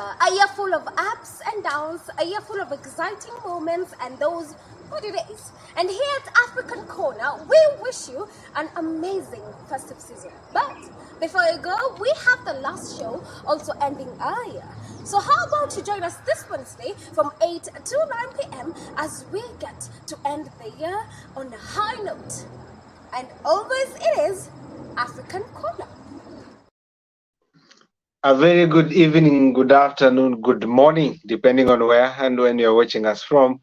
a year full of ups and downs, a year full of exciting moments and those good days. And here at African Kona, we wish you an amazing festive season. But before you go, we have the last show also ending earlier. So how about you join us this Wednesday from 8 to 9 p.m. as we get to end the year on a high note. And always it is African Kona. A very good evening, good afternoon, good morning, depending on where and when you're watching us from.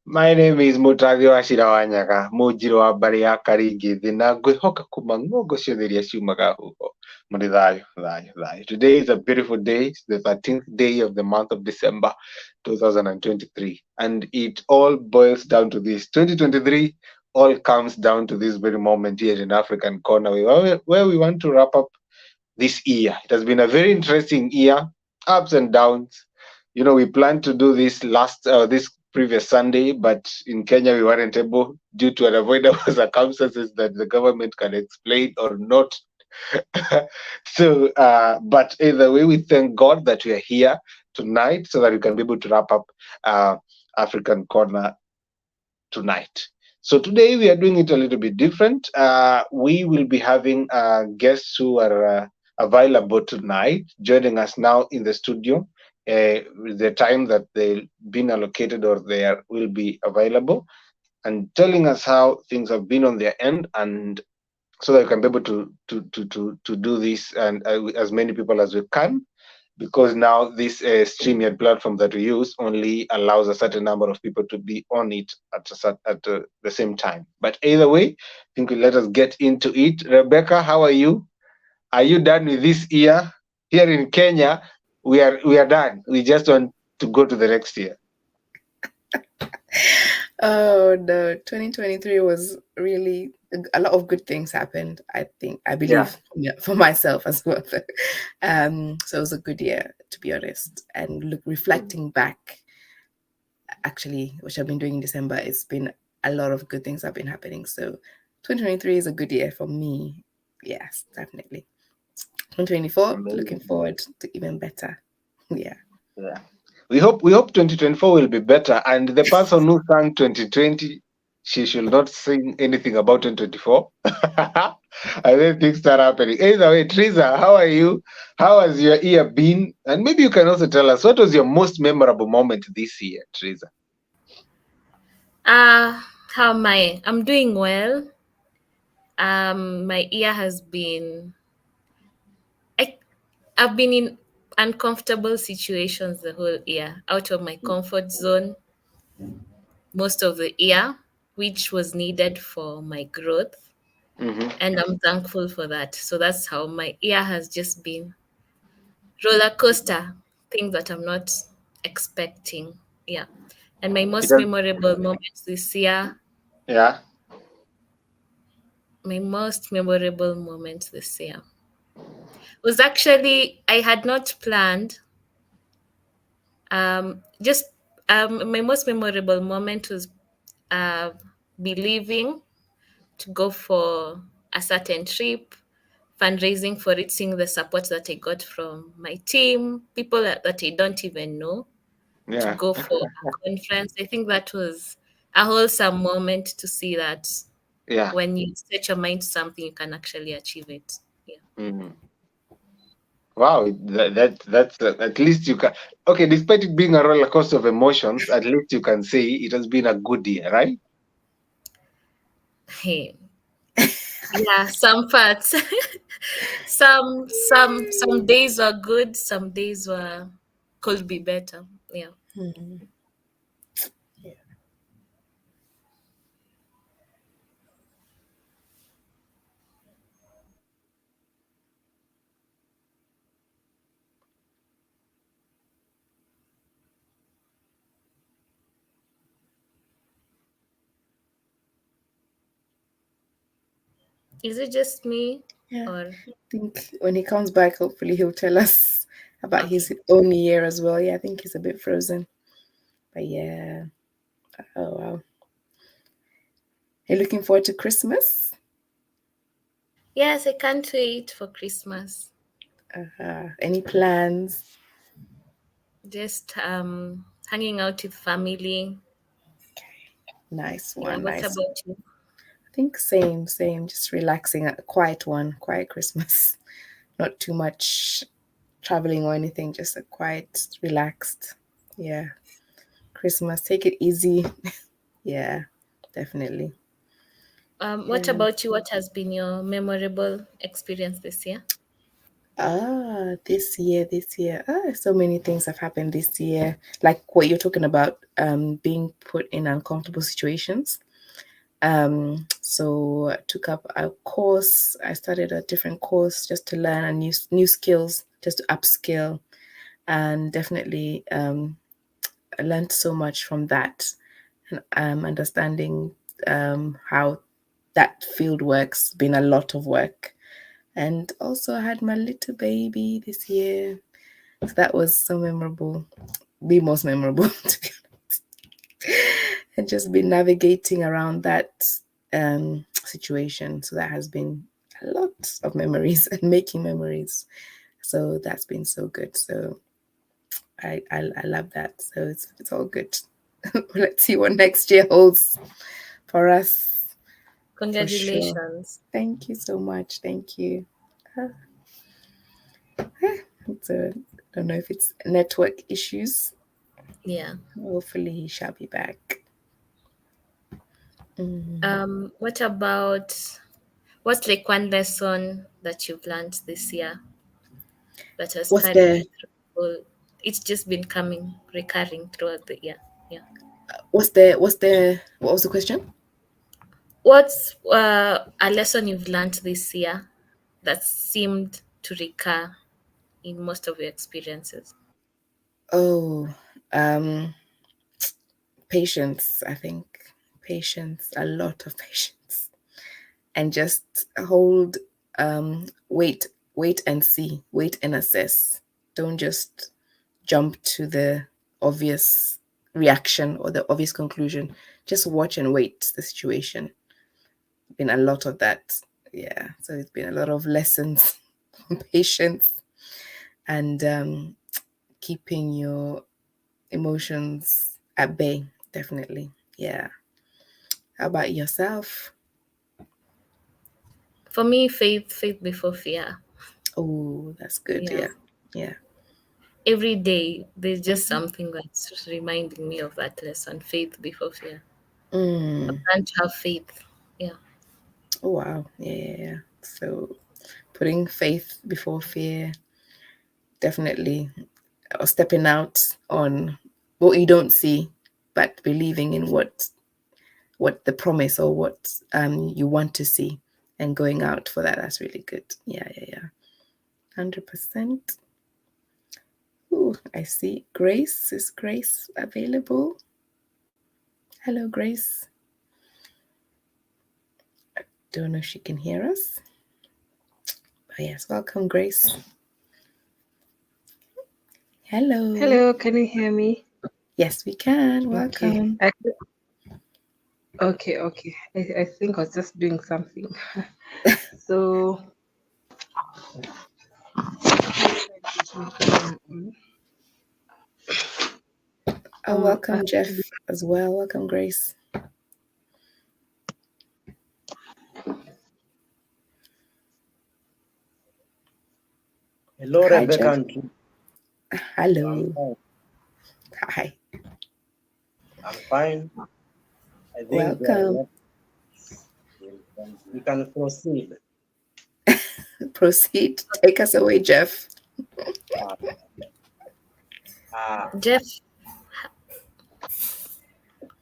My name is Mutagi Wachira Wanyaga, Mujiro wa mbari ya Karingithi, na ngwihoka kuma ng'ongo ciothe iria ciumaga huho. Muri thayo, thayo, thayo. Today is a beautiful day, it's the 13th day of the month of December 2023, and it all boils down to this. 2023 all comes down to this very moment here in African Corner, where we want to wrap up this year. It has been a very interesting year, ups and downs. You know, we planned to do this this previous Sunday, but in Kenya we weren't able due to unavoidable circumstances that the government can explain or not. So, but either way, we thank God that we are here tonight so that we can be able to wrap up African Corner tonight. So today we are doing it a little bit different. We will be having guests who are available tonight, joining us now in the studio with the time that they've been allocated or they will be available, and telling us how things have been on their end, and so that we can be able to do this and as many people as we can, because now this StreamYard platform that we use only allows a certain number of people to be on it at the same time. But either way, I think let us get into it. Rebecca, how are you? Are you done with this year? Here in Kenya, we are done. We just want to go to the next year. Oh no, 2023 was really a lot of good things happened. I believe for myself as well. So it was a good year, to be honest. And reflecting back, actually, which I've been doing in December, it's been a lot of good things have been happening. So 2023 is a good year for me. Yes, definitely. 2024, looking forward to even better. Yeah. We hope 2024 will be better. And the person who sang 2020, she should not sing anything about 2024. I don't think start happening. Either way, Teresa, how are you? How has your year been? And maybe you can also tell us, what was your most memorable moment this year, Teresa? How am I? I'm doing well. My year has been... I've been in uncomfortable situations the whole year, out of my comfort zone most of the year, which was needed for my growth. Mm-hmm. And I'm thankful for that. So that's how my year has just been. Roller coaster, things that I'm not expecting. Yeah. And my most memorable moments this year. Yeah. My most memorable moment this year was actually, I had not planned. My most memorable moment was believing to go for a certain trip, fundraising for it, seeing the support that I got from my team, people that I don't even know, to go for a conference. I think that was a wholesome moment to see that when you set your mind to something, you can actually achieve it. Yeah. Mm-hmm. Wow, that's at least you can. Okay, despite it being a roller coaster of emotions, at least you can say it has been a good year, right? Hey. Yeah, some parts. some days were good, some days could be better. Yeah. Mm-hmm. Yeah. Is it just me? Yeah. Or I think when he comes back, hopefully he'll tell us about his own year as well. Yeah, I think he's a bit frozen. But yeah. Oh, wow. Are you looking forward to Christmas? Yes, I can't wait for Christmas. Any plans? Just hanging out with family. Nice Yeah, one. what Nice. about you? I think same. Just relaxing. A quiet one. Quiet Christmas. Not too much traveling or anything. Just a quiet, relaxed. Yeah. Christmas. Take it easy. Yeah, definitely. What Yeah. about you? What has been your memorable experience this year? This year. So many things have happened this year. Like what you're talking about, being put in uncomfortable situations. So I took up a course. I started a different course just to learn a new skills, just to upskill, and definitely I learned so much from that, and understanding how that field works. Been a lot of work, and also I had my little baby this year, so that was so memorable, the most memorable to be honest, and just been navigating around that situation. So that has been a lot of memories and making memories. So that's been so good. So I love that. So it's all good. Let's see what next year holds for us. For sure. Congratulations. Thank you so much. Thank you. So I don't know if it's network issues. Yeah. Hopefully he shall be back. What about what's like one lesson that you've learned this year that has What's carried the you through? It's just been recurring throughout the year. Yeah. what was the question? What's a lesson you've learned this year that seemed to recur in most of your experiences? Oh, um, patience. I think patience, a lot of patience, and just hold, wait and see, wait and assess. Don't just jump to the obvious reaction or the obvious conclusion. Just watch and wait the situation. Been a lot of that. Yeah. So it's been a lot of lessons on patience and keeping your emotions at bay. Definitely. Yeah. How about yourself? For me, faith before fear. Oh, that's good. Yeah. Yeah. Yeah. Every day there's just Mhm. something that's reminding me of that lesson, faith before fear. Mm. I've learned to have faith. Yeah. Oh, wow. Yeah, yeah, yeah. So putting faith before fear, definitely, or stepping out on what you don't see, but believing in what the promise or what you want to see and going out for that. That's really good. Yeah, yeah, yeah. 100%. Ooh, I see Grace. Is Grace available? Hello, Grace. Don't know if she can hear us. But yes, welcome, Grace. Hello. Hello, can you hear me? Yes, we can. Welcome. Okay. I think I was just doing something. So, Welcome, Jeff, as well. Welcome, Grace. Hello, Hi, Rebecca. Jeff. Hello. Hi. I'm fine. I think Welcome. we can proceed. Proceed. Take us away, Jeff. Jeff.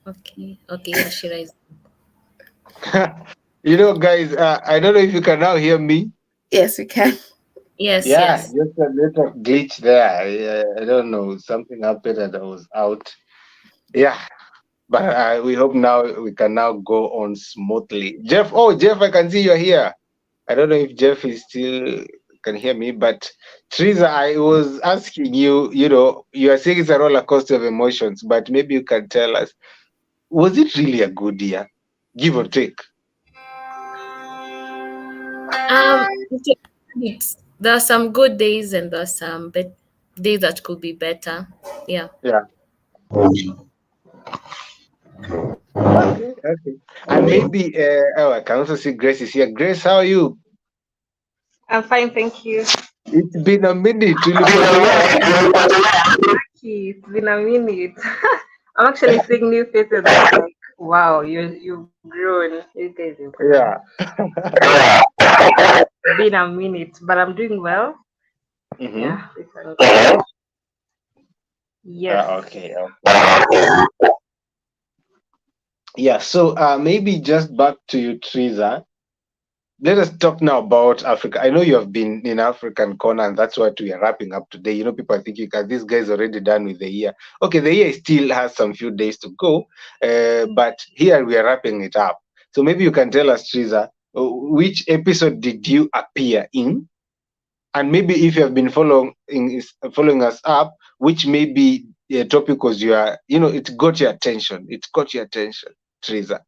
Okay, Wachira is. Guys, I don't know if you can now hear me. Yes, we can. Yes, Yeah, yes. just a little glitch there. I don't know. Something happened and I was out. Yeah, but we hope now we can now go on smoothly. Jeff, Jeff, I can see you're here. I don't know if Jeff is still can hear me, but Teresa, I was asking you, you are saying it's a roller coaster of emotions, but maybe you can tell us, was it really a good year? Give or take. There are some good days and there are some days that could be better. Yeah. Yeah. Okay. Okay. And maybe I can also see Grace is here. Grace, how are you? I'm fine, thank you. It's been a minute. It's been a minute. I'm actually seeing new faces. I'm like, wow, you've grown. You guys have grown. Yeah. It's been a minute, but I'm doing well. Mm-hmm. Yeah. Yes. Okay. Yeah. So maybe just back to you, Teresa. Let us talk now about Africa. I know you have been in African Kona, and that's what we are wrapping up today. You know, people are thinking, this guy's already done with the year. Okay, the year still has some few days to go, but here we are wrapping it up. So maybe you can tell us, Teresa, which episode did you appear in? And maybe if you have been following us up, which maybe a topic was it got your attention. It got your attention, Teresa.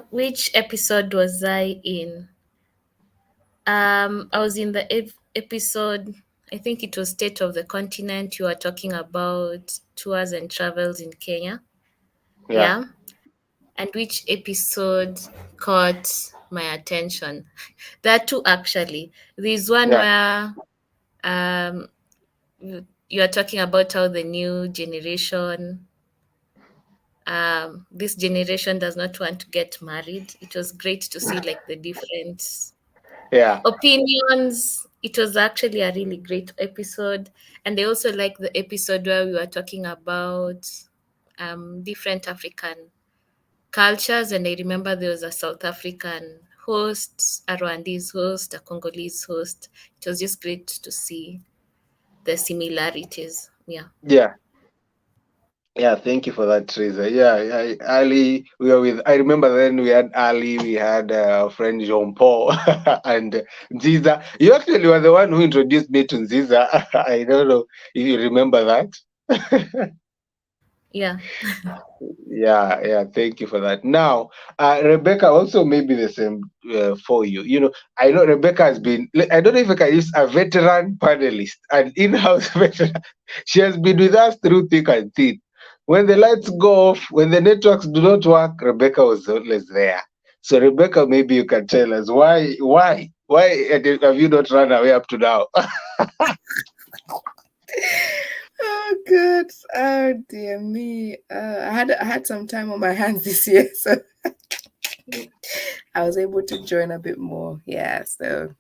Which episode was I in? I was in the episode, I think it was State of the Continent. You were talking about tours and travels in Kenya. Yeah. And which episode caught my attention? There are two, actually. There's one where you are talking about how the new generation, this generation does not want to get married. It was great to see like the different opinions. It was actually a really great episode. And I also like the episode where we were talking about different African cultures. And I remember there was a South African host, a Rwandese host, a Congolese host. It was just great to see the similarities. Yeah, thank you for that, Teresa. Yeah, Ali, we were with. I remember then we had Ali, we had our friend Jean Paul, and Nziza. You actually were the one who introduced me to Nziza. I don't know if you remember that. Yeah. Yeah. Thank you for that. Now, Rebecca, also maybe the same for you. You know, I know Rebecca has been. I don't know if I can use a veteran panelist, an in-house veteran. She has been with us through thick and thin. When the lights go off, when the networks do not work, Rebecca was always there. So, Rebecca, maybe you can tell us why have you not run away up to now? Oh, good. Oh, dear me. I had some time on my hands this year, so I was able to join a bit more. Yeah, so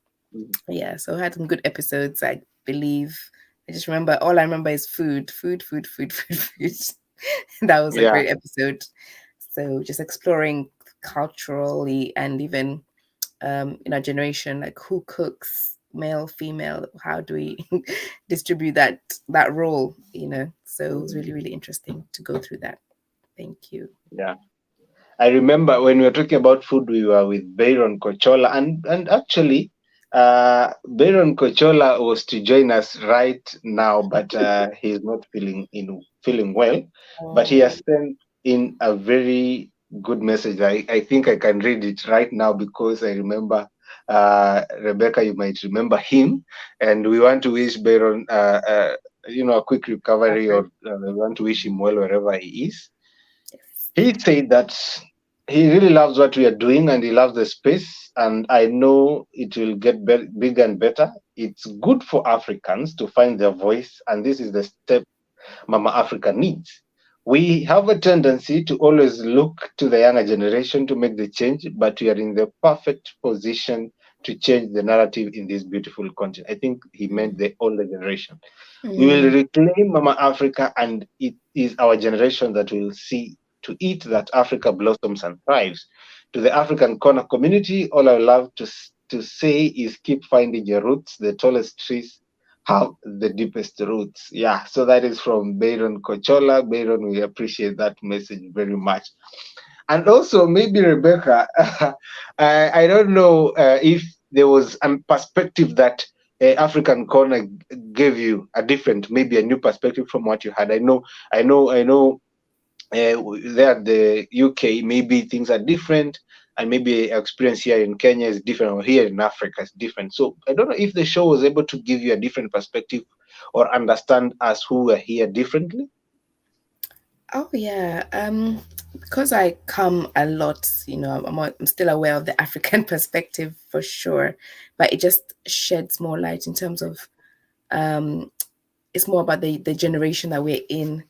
I had some good episodes, I believe. I just remember, all I remember is food. That was a great episode. So just exploring culturally and even in our generation, like who cooks, male, female, how do we distribute that role, so it was really, really interesting to go through that. Thank you. Yeah, I remember when we were talking about food, we were with Byron Kochola, and actually Byron Kochola was to join us right now, but he's not feeling well. But he has sent in a very good message. I think I can read it right now because I remember Rebecca, you might remember him, and we want to wish Byron a quick recovery, or we want to wish him well wherever he is. He said that he really loves what we are doing and he loves the space, and I know it will get bigger and better. It's good for Africans to find their voice, and this is the step Mama Africa needs. We have a tendency to always look to the younger generation to make the change, but we are in the perfect position to change the narrative in this beautiful continent. I think he meant the older generation. We will reclaim Mama Africa, and it is our generation that will see to it that Africa blossoms and thrives. To the African Kona community, all I would love to say is keep finding your roots. The tallest trees have the deepest roots. Yeah, so that is from Byron Kochola. Byron, we appreciate that message very much. And also, maybe Rebecca, I don't know if there was a perspective that African Kona gave you maybe a new perspective from what you had. I know there at the UK, maybe things are different. and maybe experience here in Kenya is different, or here in Africa is different. So I don't know if the show was able to give you a different perspective or understand us who are here differently. Oh yeah, because I come a lot, I'm still aware of the African perspective for sure, but it just sheds more light in terms of, it's more about the generation that we're in,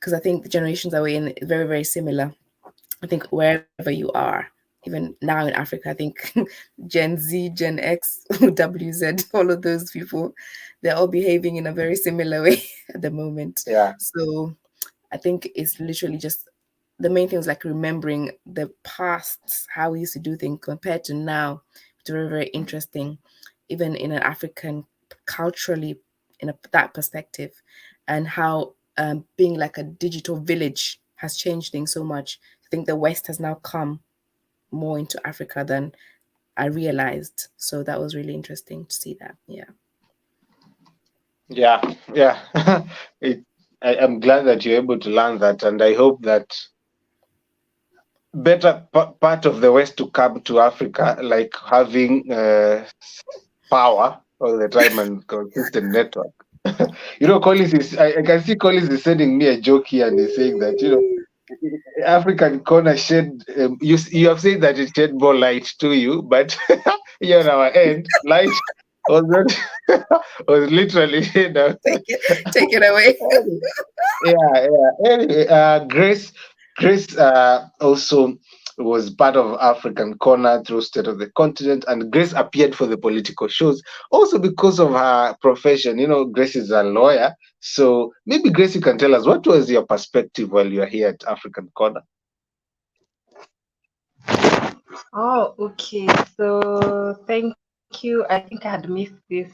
because I think the generations that we're in is very, very similar. I think wherever you are, even now in Africa, I think Gen Z, Gen X, WZ, all of those people, they're all behaving in a very similar way at the moment. Yeah. So I think it's literally just the main thing is like remembering the past, how we used to do things compared to now. It's very, very interesting, even in an African culturally, that perspective, and how being like a digital village has changed things so much. I think the West has now come more into Africa than I realized. So that was really interesting to see that. Yeah. Yeah. I'm glad that you're able to learn that, and I hope that better part of the West to come to Africa, like having power all the time and consistent network. Collins is, I can see Collins is sending me a joke here, and he's saying that, African Kona shed, you have said that it shed more light to you, but here on our end, light was not, was literally, Take it away. yeah. Anyway, Grace also was part of African Kona through State of the Continent, and Grace appeared for the political shows also because of her profession. Grace is a lawyer, so maybe Grace, you can tell us what was your perspective while you were here at African Kona. Oh, okay. So thank you. I think I had missed this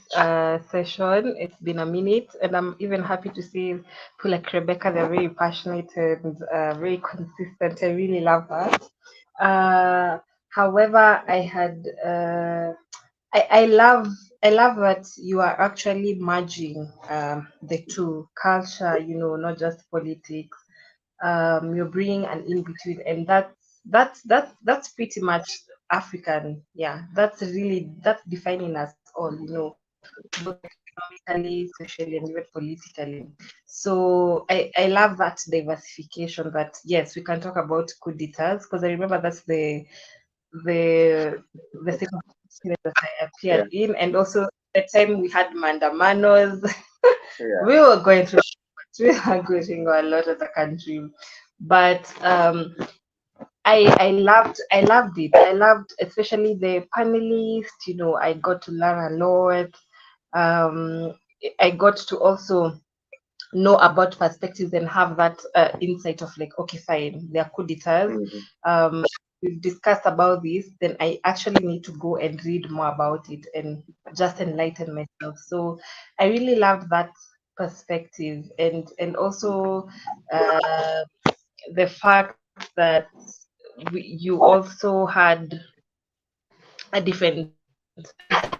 session. It's been a minute, and I'm even happy to see people like Rebecca. They're very passionate and very consistent. I really love that. However, I love that you are actually merging the two culture. Not just politics. You're bringing an in between, and that's pretty much African. Yeah, that's defining us all. Both economically, socially, and even politically. So I love that diversification. That yes, we can talk about coup d'etats, because I remember that's the same experience that I appeared in, and also the time we had mandamanos. We were going through we were going through a lot as a country, but I loved it. I loved especially the panelists. I got to learn a lot. I got to also know about perspectives and have that insight of like, okay, fine, there are coup d'etats. We've discussed about this, then I actually need to go and read more about it and just enlighten myself. So I really loved that perspective, and also the fact that you also had a different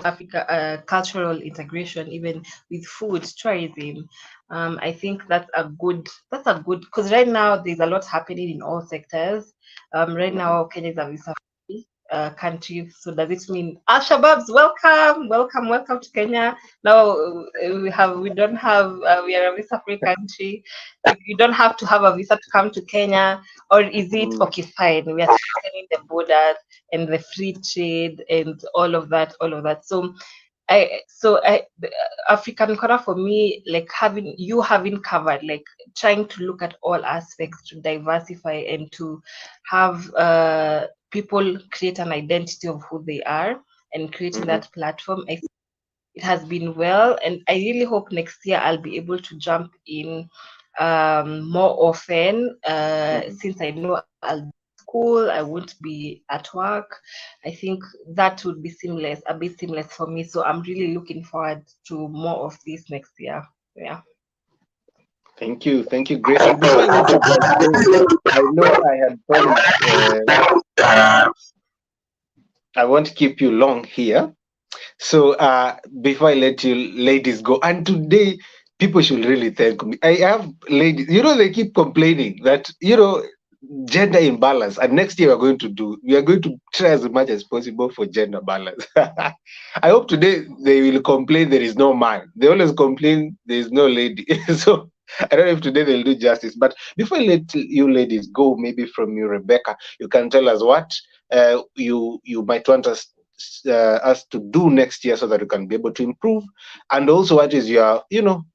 Africa cultural integration, even with food tourism. I think that's a good because right now there's a lot happening in all sectors. Right now Kenya is a visa-free country. So does it mean Al-Shabaabs, welcome to Kenya? Now we are a visa-free country. You don't have to have a visa to come to Kenya, or is it okay? Fine, we are opening the borders and the free trade and all of that. So the African Kona for me, like having covered, like trying to look at all aspects to diversify and to have people create an identity of who they are and creating that platform. It has been well, and I really hope next year I'll be able to jump in more often, since I know I'll be at school, I won't be at work. I think that would be a bit seamless for me. So I'm really looking forward to more of this next year. Yeah. Thank you, Grace. And before I let you go, I know I had promised I won't keep you long here. So before I let you ladies go, and today people should really thank me. I have ladies, they keep complaining that, gender imbalance, and next year we are going to try as much as possible for gender balance. I hope today they will complain there is no man. They always complain there is no lady. So I don't know if today they'll do justice. But before I let you ladies go, maybe from you, Rebecca, you can tell us what you might want us to do next year so that we can be able to improve, and also what is your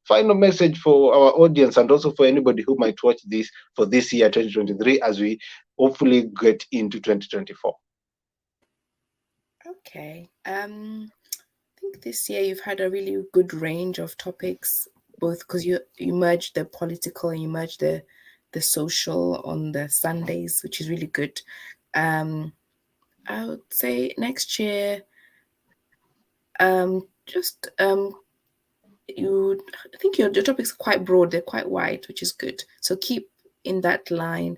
final message for our audience, and also for anybody who might watch this for this year 2023, as we hopefully get into 2024. Okay. I think this year you've had a really good range of topics, both because you merge the political and you merge the social on the Sundays, which is really good. I would say next year, just I think your topics are quite broad, they're quite wide, which is good. So keep in that line.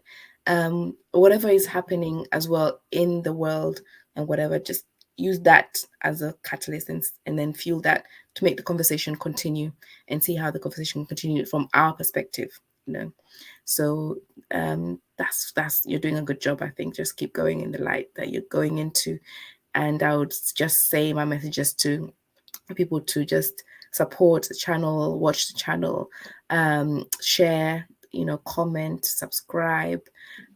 Whatever is happening as well in the world and whatever, just use that as a catalyst and then fuel that to make the conversation continue and see how the conversation can continue from our perspective, So that's you're doing a good job. I think just keep going in the light that you're going into. And I would just say my message is to people to just support the channel, watch the channel, share, comment, subscribe,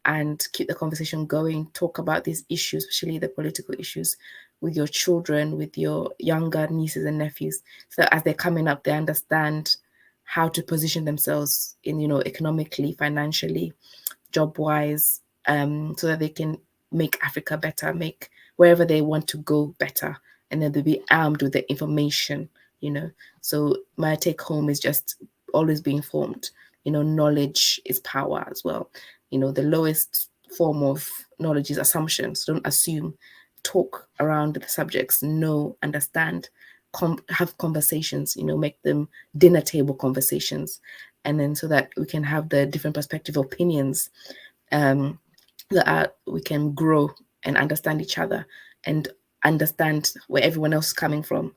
and keep the conversation going. Talk about these issues, especially the political issues, with your children, with your younger nieces and nephews, so as they're coming up, they understand how to position themselves in, economically, financially, job-wise, so that they can make Africa better, make wherever they want to go better, and then they'll be armed with the information, So my take home is just always be informed. Knowledge is power as well. The lowest form of knowledge is assumptions. Don't assume. Talk around the subjects. Know, understand, have conversations. Make them dinner table conversations, and then so that we can have the different perspective opinions. That we can grow and understand each other and understand where everyone else is coming from.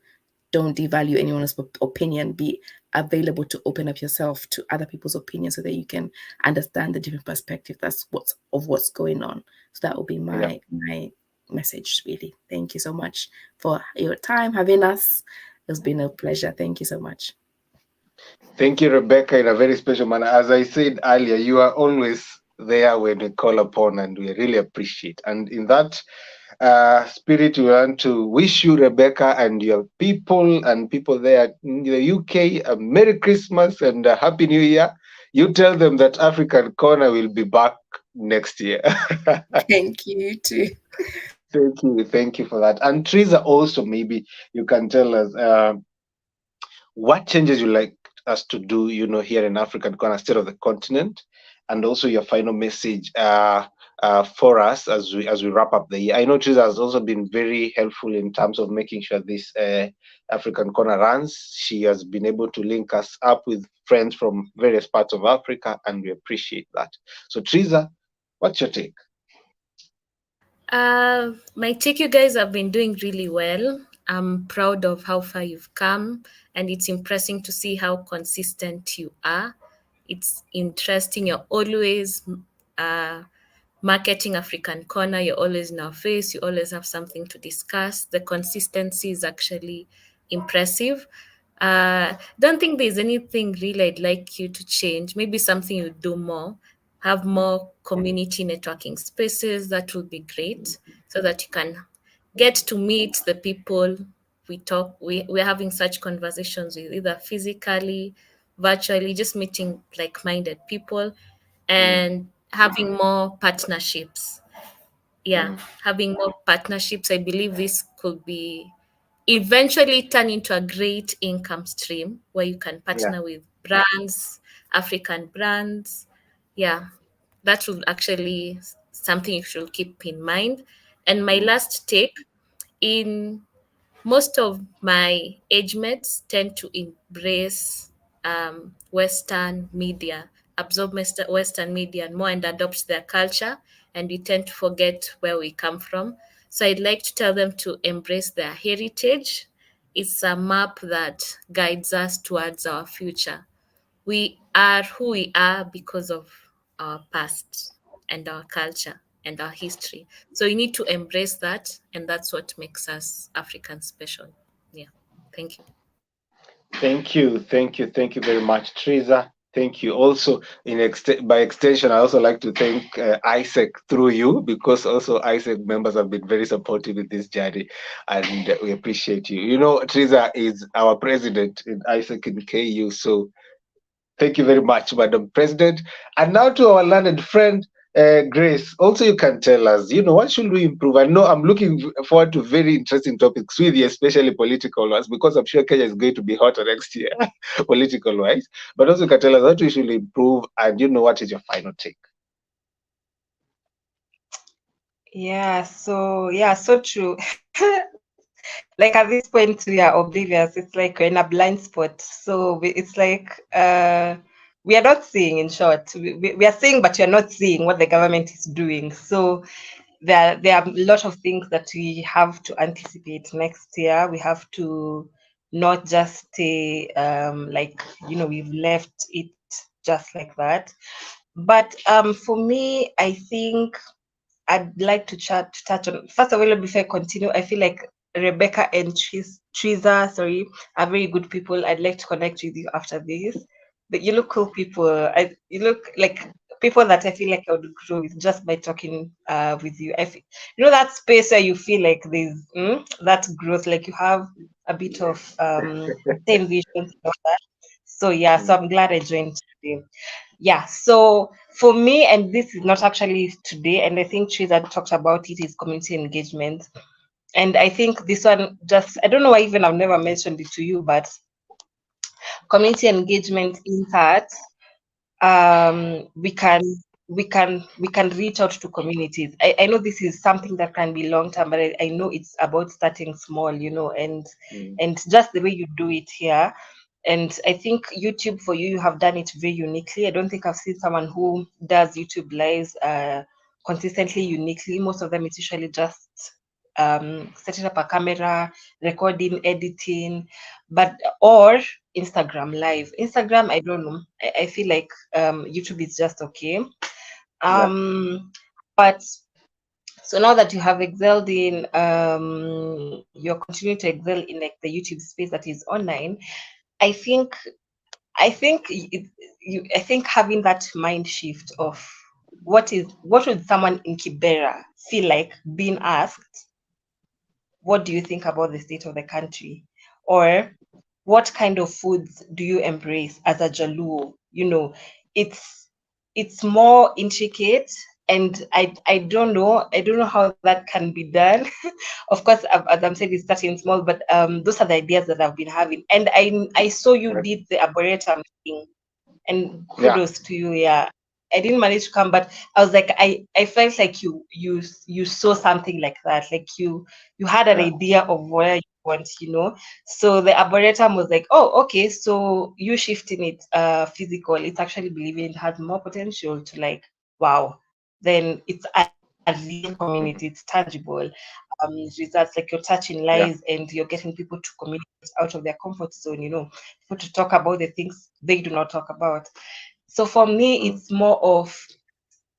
Don't devalue anyone's opinion. Be available to open up yourself to other people's opinions so that you can understand the different perspective. That's what's going on. So that will be my message, really. Thank you so much for your time having us. It's been a pleasure. Thank you so much. Thank you, Rebecca, in a very special manner. As I said earlier, you are always there when we call upon, and we really appreciate. And in that spirit, we want to wish you, Rebecca, and your people and people there in the UK, a Merry Christmas and a Happy New Year. You tell them that African Kona will be back next year. Thank you too. Thank you for that. And Teresa, also maybe you can tell us what changes you like us to do, here in African Kona, state of the continent, and also your final message for us as we wrap up the year. I know Teresa has also been very helpful in terms of making sure this African Corner runs. She has been able to link us up with friends from various parts of Africa, and we appreciate that. So Teresa, what's your take? My take, you guys have been doing really well. I'm proud of how far you've come, and it's impressive to see how consistent you are. It's interesting. You're always marketing African Corner. You're always in our face. You always have something to discuss. The consistency is actually impressive. Don't think there's anything really I'd like you to change. Maybe something you do more. Have more community networking spaces. That would be great, so that you can get to meet the people we're having such conversations with, either physically, virtually, just meeting like-minded people and having more partnerships. Having more partnerships. I believe this could be eventually turn into a great income stream where you can partner with brands, African brands. That would actually something you should keep in mind. And my last take, in most of my age mates tend to embrace Western media, absorb Western media more and adopt their culture, and we tend to forget where we come from. So I'd like to tell them to embrace their heritage. It's a map that guides us towards our future. We are who we are because of our past, and our culture and our history. So you need to embrace that, and that's what makes us African special. Yeah. Thank you. Thank you, thank you, thank you very much, Teresa. Thank you. Also, by extension, I also like to thank Isaac through you, because also Isaac members have been very supportive in this journey, and we appreciate you. You know, Teresa is our president in Isaac in KU, so thank you very much, Madam President. And now to our learned friend, Grace. Also, you can tell us, what should we improve? I know I'm looking forward to very interesting topics with you, especially political ones, because I'm sure Kenya is going to be hotter next year, political wise. But also, you can tell us what we should improve, and what is your final take? So true. Like at this point we are oblivious. It's like we're in a blind spot. So it's like we are not seeing, in short. We are seeing, but you're not seeing what the government is doing. So there are a lot of things that we have to anticipate next year. We have to not just stay we've left it just like that. But for me, I think I'd like to touch on, first of all, before I continue, I feel like Rebecca and Teresa, are very good people. I'd like to connect with you after this. But you look cool people. You look like people that I feel like I would grow with just by talking with you. That space where you feel like there's that growth, like you have a bit of same vision and all that. So so I'm glad I joined today. Yeah, so for me, and this is not actually today, and I think Teresa talked about it, is community engagement. And I think this one, just, I don't know why even I've never mentioned it to you, but community engagement in that we can reach out to communities. I know this is something that can be long term, but I know it's about starting small, and just the way you do it here. And I think YouTube, for you have done it very uniquely. I don't think I've seen someone who does YouTube lives consistently, uniquely. Most of them, it's usually just setting up a camera, recording, editing, or Instagram live. Instagram, I don't know. I feel like YouTube is just okay. But so now that you have excelled in, you're continuing to excel in like the YouTube space that is online. I think having that mind shift of what would someone in Kibera feel like being asked, what do you think about the state of the country? Or what kind of foods do you embrace as a Jaluo? It's more intricate, and I don't know how that can be done. Of course, as I'm saying, it's starting small, but those are the ideas that I've been having. And I saw you did the arboretum thing, and kudos to you. Yeah, I didn't manage to come, but I was like, I felt like you saw something like that, like you had an idea of where you want, so the arboretum was like, oh, okay, so you shifting it physical, it's actually believing it has more potential to, like, wow, then it's a real community, it's tangible results, like you're touching lives and you're getting people to communicate out of their comfort zone, people to talk about the things they do not talk about. So for me, it's more of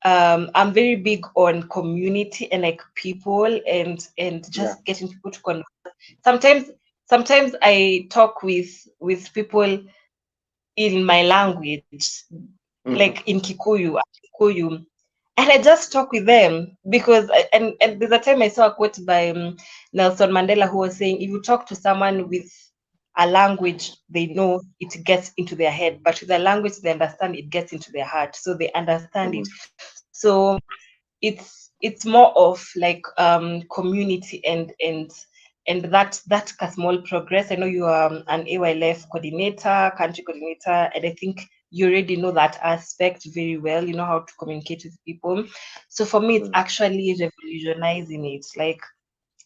I'm very big on community and like people and just getting people to converse. Sometimes I talk with people in my language, like in Kikuyu, and I just talk with them because and there's a time I saw a quote by Nelson Mandela, who was saying, if you talk to someone with a language they know, it gets into their head, but with a language they understand, it gets into their heart, so they understand it. So it's more of like community and that small progress. I know you are an AYLF coordinator, country coordinator, and I think you already know that aspect very well. You know how to communicate with people. So for me, it's actually revolutionizing it.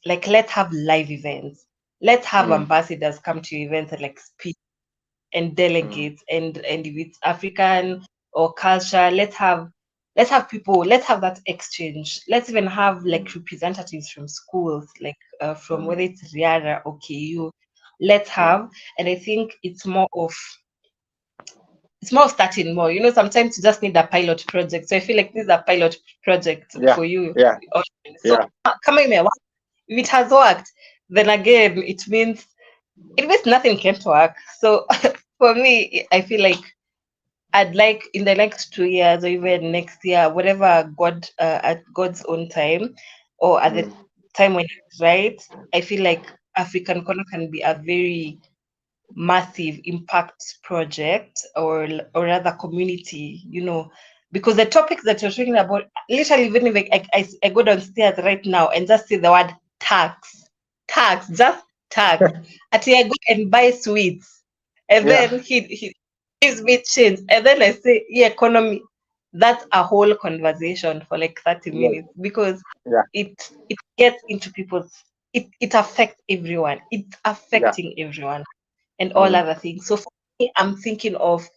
Like let's have live events. Let's have ambassadors come to events and like speak, and delegates, and if it's African or culture, let's have people, let's have that exchange. Let's even have like representatives from schools, like from whether it's Riara or KU. Let's have, and I think it's more of it's more starting more. Sometimes you just need a pilot project. So I feel like this is a pilot project for you. So coming there, if it has worked, then again it means nothing can work. So for me, I feel like I'd like in the next 2 years or even next year, whatever God at God's own time or at the time when it's right, I feel like African Kona can be a very massive impact project or rather community, because the topics that you're talking about, literally, even if I go downstairs right now and just see the word tax, just tax, until I go and buy sweets, and then he gives me change, and then I say, economy. That's a whole conversation for like 30 minutes because it gets into people's, it affects everyone. It's affecting everyone and all other things. So for me, I'm thinking of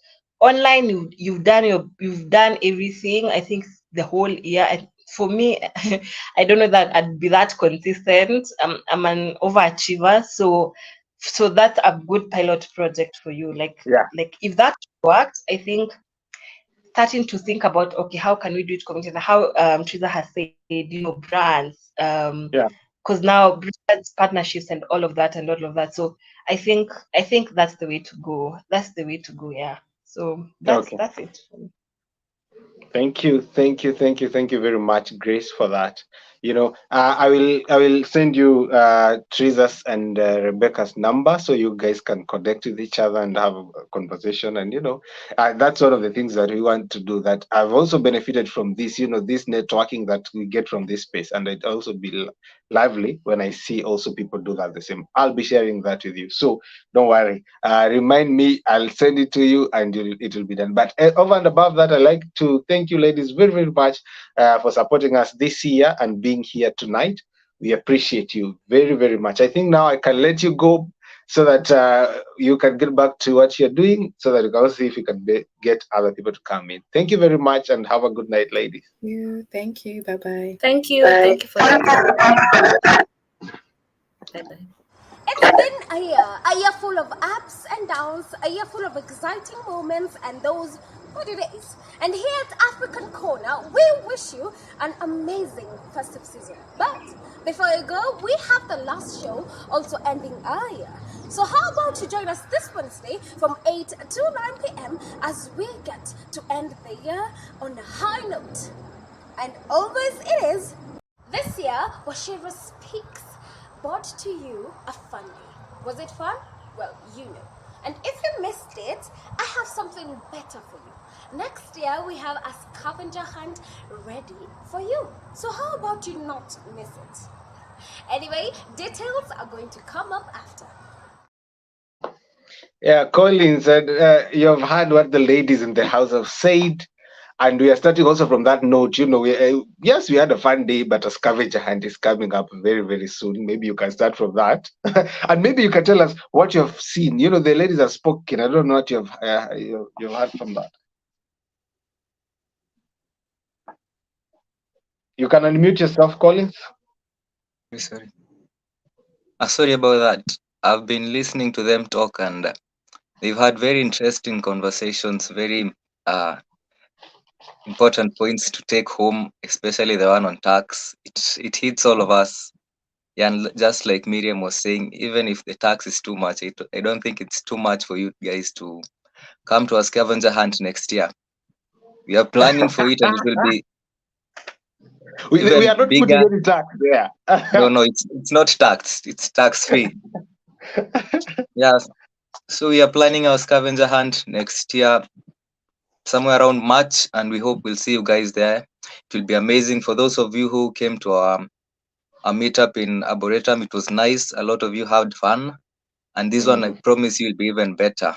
online. You've done everything. I think the whole year. For me, I don't know that I'd be that consistent. I'm an overachiever, so that's a good pilot project for you. Like if that works, I think starting to think about, okay, how can we do it community? How Triza has said, brands, because now brands, partnerships, and all of that. So I think that's the way to go. Yeah. So that's it. Thank you very much, Grace, for that. I will send you Teresa's and Rebecca's number so you guys can connect with each other and have a conversation. And that's one of the things that we want to do. That I've also benefited from this, this networking that we get from this space, and it also be lively when I see also people do that the same. I'll be sharing that with you, so don't worry. Remind me, I'll send it to you, and it will be done. But over and above that, I'd like to thank you, ladies, very, very much for supporting us this year and being here tonight. We appreciate you very, very much. I think now I can let you go so that you can get back to what you're doing, so that you can see if you can get other people to come in. Thank you very much, and have a good night, ladies. Thank you. Bye-bye. Thank you. Bye. Thank you for that. Bye-bye. It's been a year full of ups and downs, a year full of exciting moments and those good days. And here at African Kona, we wish you an amazing festive season. But before you go, we have the last show also ending earlier. So how about you join us this Wednesday from 8 to 9 p.m. as we get to end the year on a high note. And always it is. This year, Wachira Speaks brought to you a fun day. Was it fun? Well, you know. And if you missed it, I have something better for you. Next year, we have a scavenger hunt ready for you. So how about you not miss it? Anyway, details are going to come up after. Yeah, Colin said, you've heard what the ladies in the house have said. And we are starting also from that note. Yes, we had a fun day, but a scavenger hunt is coming up very, very soon. Maybe you can start from that. And maybe you can tell us what you have seen. The ladies have spoken. I don't know what you've heard from that. You can unmute yourself, Collins. Sorry. Sorry about that. I've been listening to them talk, and they've had very interesting conversations, very important points to take home, especially the one on tax. It hits all of us. Yeah, and just like Miriam was saying, even if the tax is too much, I don't think it's too much for you guys to come to a scavenger hunt next year. We are planning for it, and it will be we are not bigger. Putting any tax there. No, it's not taxed. It's tax free. Yeah. So we are planning our scavenger hunt next year, somewhere around March, and we hope we'll see you guys there. It will be amazing. For those of you who came to our meetup in Arboretum, it was nice. A lot of you had fun, and this one, I promise you, will be even better.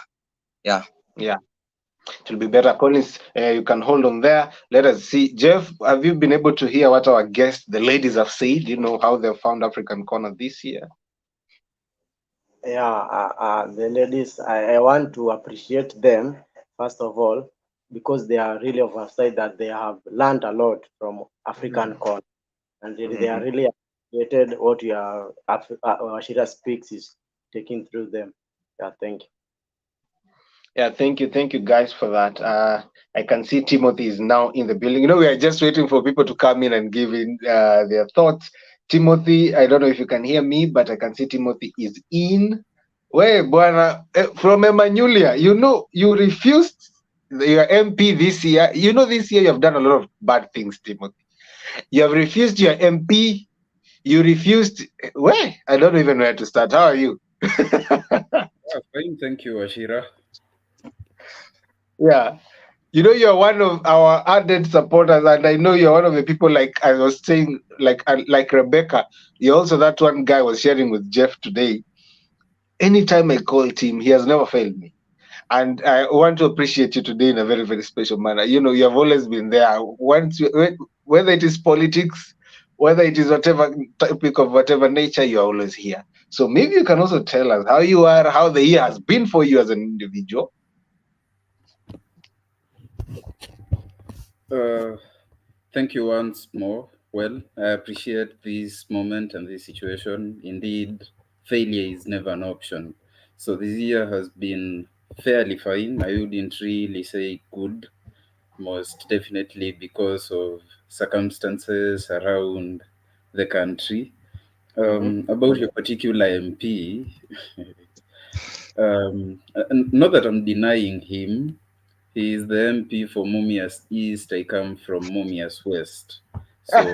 Yeah. It will be better. Collins, you can hold on there. Let us see. Jeff, have you been able to hear what our guests, the ladies, have said? How they found African Kona this year? Yeah, the ladies, I want to appreciate them, first of all, because they are really oversight that they have learned a lot from African Kona. And they are really appreciated what Wachira Speaks is taking through them. Yeah, thank you. Yeah, thank you guys for that. I can see Timothy is now in the building. You know, we are just waiting for people to come in and give in their thoughts. Timothy, I don't know if you can hear me, but I can see Timothy is in. Where, Bwana, from Emanuelia, you know, you refused your MP this year. You know, this year you have done a lot of bad things, Timothy. You have refused your MP. You refused. Where? I don't even know where to start. How are you? Fine, thank you, Wachira. Yeah. You know, you're one of our ardent supporters, and I know you're one of the people, like I was saying, like Rebecca. You're also that one guy I was sharing with Jeff today. Anytime I called him, he has never failed me. And I want to appreciate you today in a very, very special manner. You know, you have always been there. Whether it is politics, whether it is whatever topic of whatever nature, you're always here. So maybe you can also tell us how you are, how the year has been for you as an individual. Thank you once more. Well, I appreciate this moment and this situation. Indeed, failure is never an option. So this year has been fairly fine. I wouldn't really say good, most definitely because of circumstances around the country. About your particular MP, not that I'm denying him, he is the MP for Mumias East. I come from Mumias West. So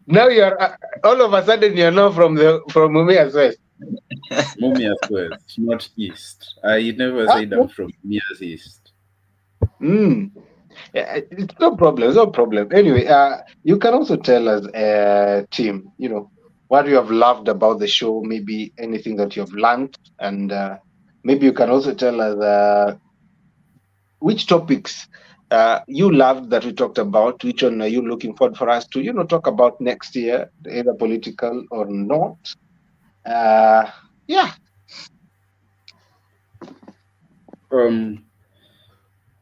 now you're all of a sudden you're not from Mumias West. Mumias West, not East. I never said I'm from Mumias East. Yeah, it's no problem. It's no problem. Anyway, you can also tell us, Tim, you know, what you have loved about the show, maybe anything that you have learned, and maybe you can also tell us which topics you loved that we talked about. Which one are you looking forward for us to, you know, talk about next year, either political or not? Yeah.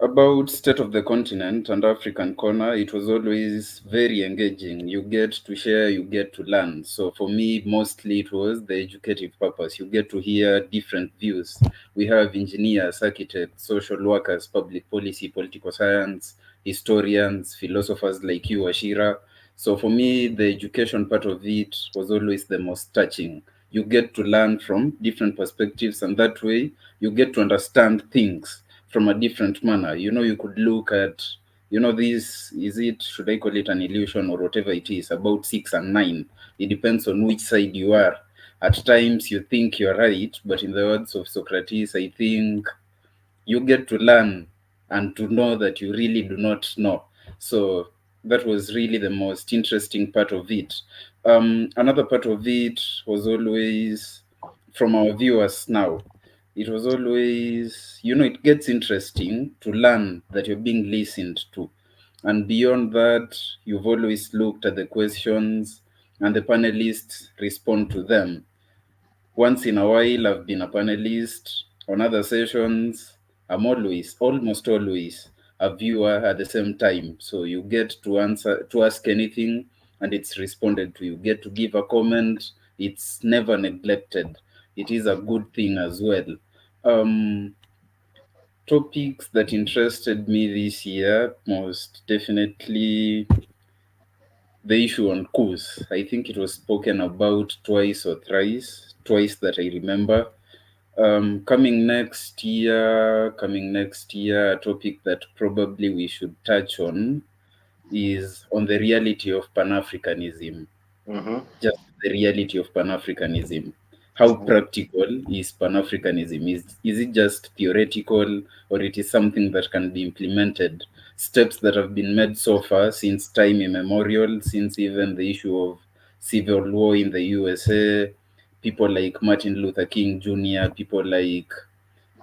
About State of the Continent and African Kona, it was always very engaging. You get to share, you get to learn. So for me, mostly it was the educative purpose. You get to hear different views. We have engineers, architects, social workers, public policy, political science, historians, philosophers like you, Wachira. So for me, the education part of it was always the most touching. You get to learn from different perspectives, and that way you get to understand things from a different manner. You know, you could look at, you know, this, is it, should I call it an illusion or whatever it is, about 6 and 9. It depends on which side you are. At times you think you're right, but in the words of Socrates, I think you get to learn and to know that you really do not know. So that was really the most interesting part of it. Another part of it was always from our viewers now. It was always, you know, it gets interesting to learn that you're being listened to. And beyond that, you've always looked at the questions and the panelists respond to them. Once in a while, I've been a panelist. On other sessions, I'm almost always, a viewer at the same time. So you get to ask anything, and it's responded to. You get to give a comment. It's never neglected. It is a good thing as well. Topics that interested me this year, most definitely the issue on coups. I think it was spoken about twice or thrice, twice that I remember. Coming next year, a topic that probably we should touch on is on the reality of Pan-Africanism. Just the reality of Pan-Africanism. How practical is Pan-Africanism? Is it just theoretical, or it is something that can be implemented? Steps that have been made so far since time immemorial, since even the issue of civil war in the USA, people like Martin Luther King Jr., people like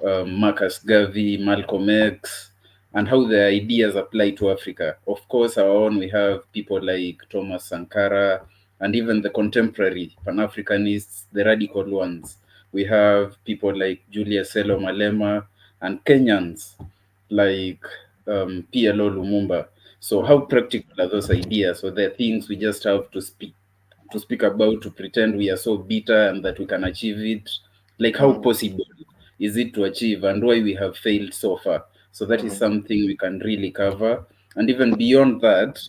Marcus Garvey, Malcolm X, and how the ideas apply to Africa. Of course, our own, we have people like Thomas Sankara, and even the contemporary Pan-Africanists, the radical ones. We have people like Julius Selo Malema, and Kenyans like PLO Lumumba. So how practical are those ideas? So they're things we just have to speak about, to pretend we are so bitter and that we can achieve it. Like how possible is it to achieve, and why we have failed so far. So that is something we can really cover. And even beyond that,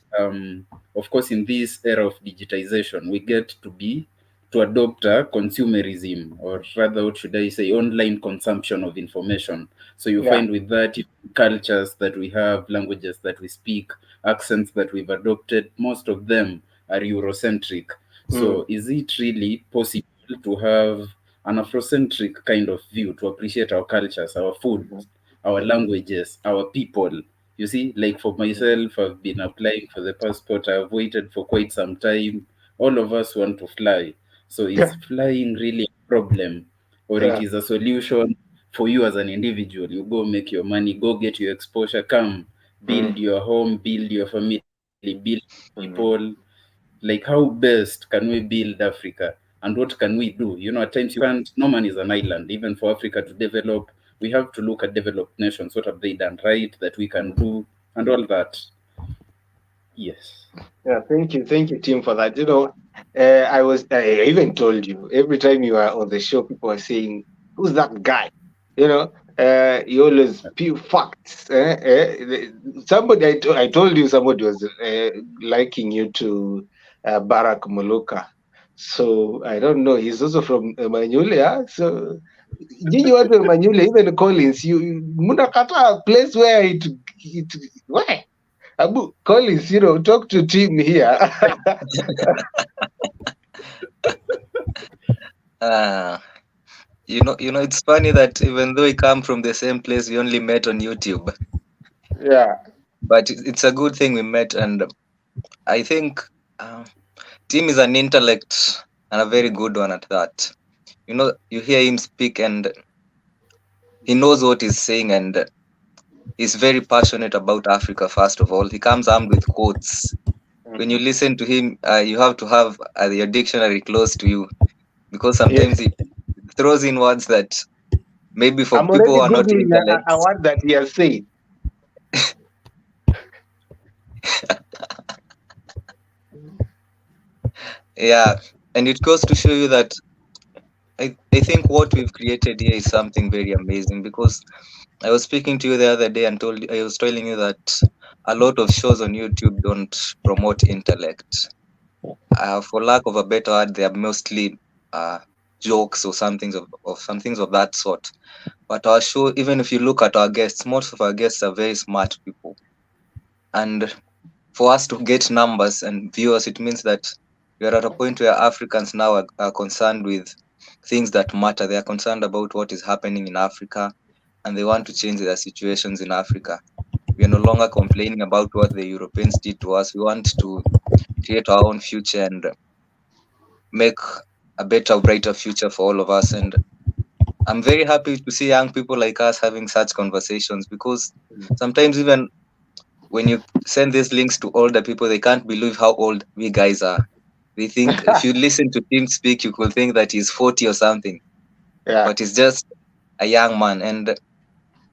of course, in this era of digitization, we get to adopt a consumerism, or rather, what should I say, online consumption of information. So you find with that, cultures that we have, languages that we speak, accents that we've adopted, most of them are Eurocentric. So is it really possible to have an Afrocentric kind of view, to appreciate our cultures, our food, our languages, our people? You see, like for myself, I've been applying for the passport. I've waited for quite some time. All of us want to fly. So is flying really a problem, or it is a solution for you as an individual? You go make your money, go get your exposure, come build your home, build your family, build people. Like, how best can we build Africa, and what can we do? You know, at times you can't, no man is an island. Even for Africa to develop, we have to look at developed nations. What have they done right that we can do, and all that? Yes. Yeah, thank you, Tim, for that. You know, I even told you, every time you are on the show, people are saying, "Who's that guy?" You know, you always spew facts. I told you, somebody was liking you to Barack Muluka. So I don't know. He's also from Manyule. So nyinyi watu wa Manyule, even Collins, mnakata a place where where? Abu Collins, you know, talk to Tim here. You know, it's funny that even though we come from the same place, we only met on YouTube. Yeah. But it's a good thing we met, and I think Tim is an intellect, and a very good one at that. You know, you hear him speak, and he knows what he's saying, and he's very passionate about Africa. First of all, he comes armed with quotes. When you listen to him, you have to have your dictionary close to you, because sometimes he throws in words that maybe for I'm people already who are not Googling intellects. a word that he has said. Yeah, and it goes to show you that I think what we've created here is something very amazing, because I was speaking to you the other day and I was telling you that a lot of shows on YouTube don't promote intellect. For lack of a better word, they are mostly jokes or some things of that sort. But our show, even if you look at our guests, most of our guests are very smart people. And for us to get numbers and viewers, it means that we are at a point where Africans now are concerned with things that matter. They are concerned about what is happening in Africa, and they want to change their situations in Africa. We are no longer complaining about what the Europeans did to us. We want to create our own future and make a better, brighter future for all of us. And I'm very happy to see young people like us having such conversations, because sometimes even when you send these links to older people, they can't believe how old we guys are. They think if you listen to Tim speak, you could think that he's 40 or something. Yeah. But he's just a young man. And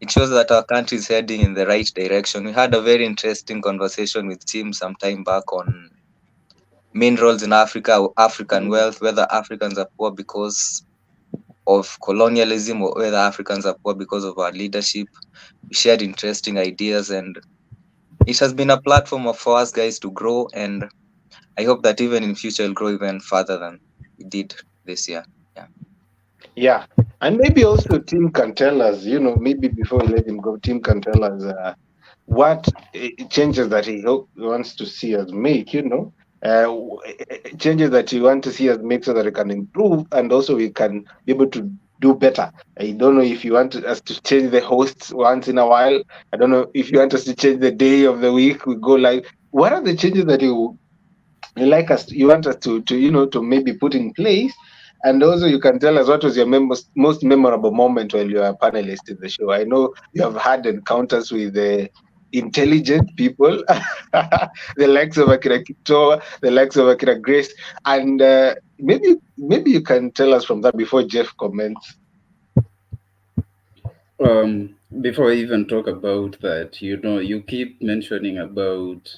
it shows that our country is heading in the right direction. We had a very interesting conversation with Tim some time back on minerals in Africa, African wealth, whether Africans are poor because of colonialism or whether Africans are poor because of our leadership. We shared interesting ideas, and it has been a platform for us guys to grow, and I hope that even in future it'll grow even further than we did this year. Yeah. And maybe also Tim can tell us, you know, maybe before we let him go, Tim can tell us what changes that he wants to see us make, you know, changes that you want to see us make so that we can improve, and also we can be able to do better. I don't know if you want us to change the hosts once in a while. I don't know if you want us to change the day of the week we go live. What are the changes that you want us to you know, to maybe put in place? And also you can tell us what was your most memorable moment while you were a panelist in the show. I know you have had encounters with intelligent people, the likes of Akira Kitoa, the likes of Akira Grace, and maybe you can tell us from that before Jeff comments. Before I even talk about that, you know, you keep mentioning about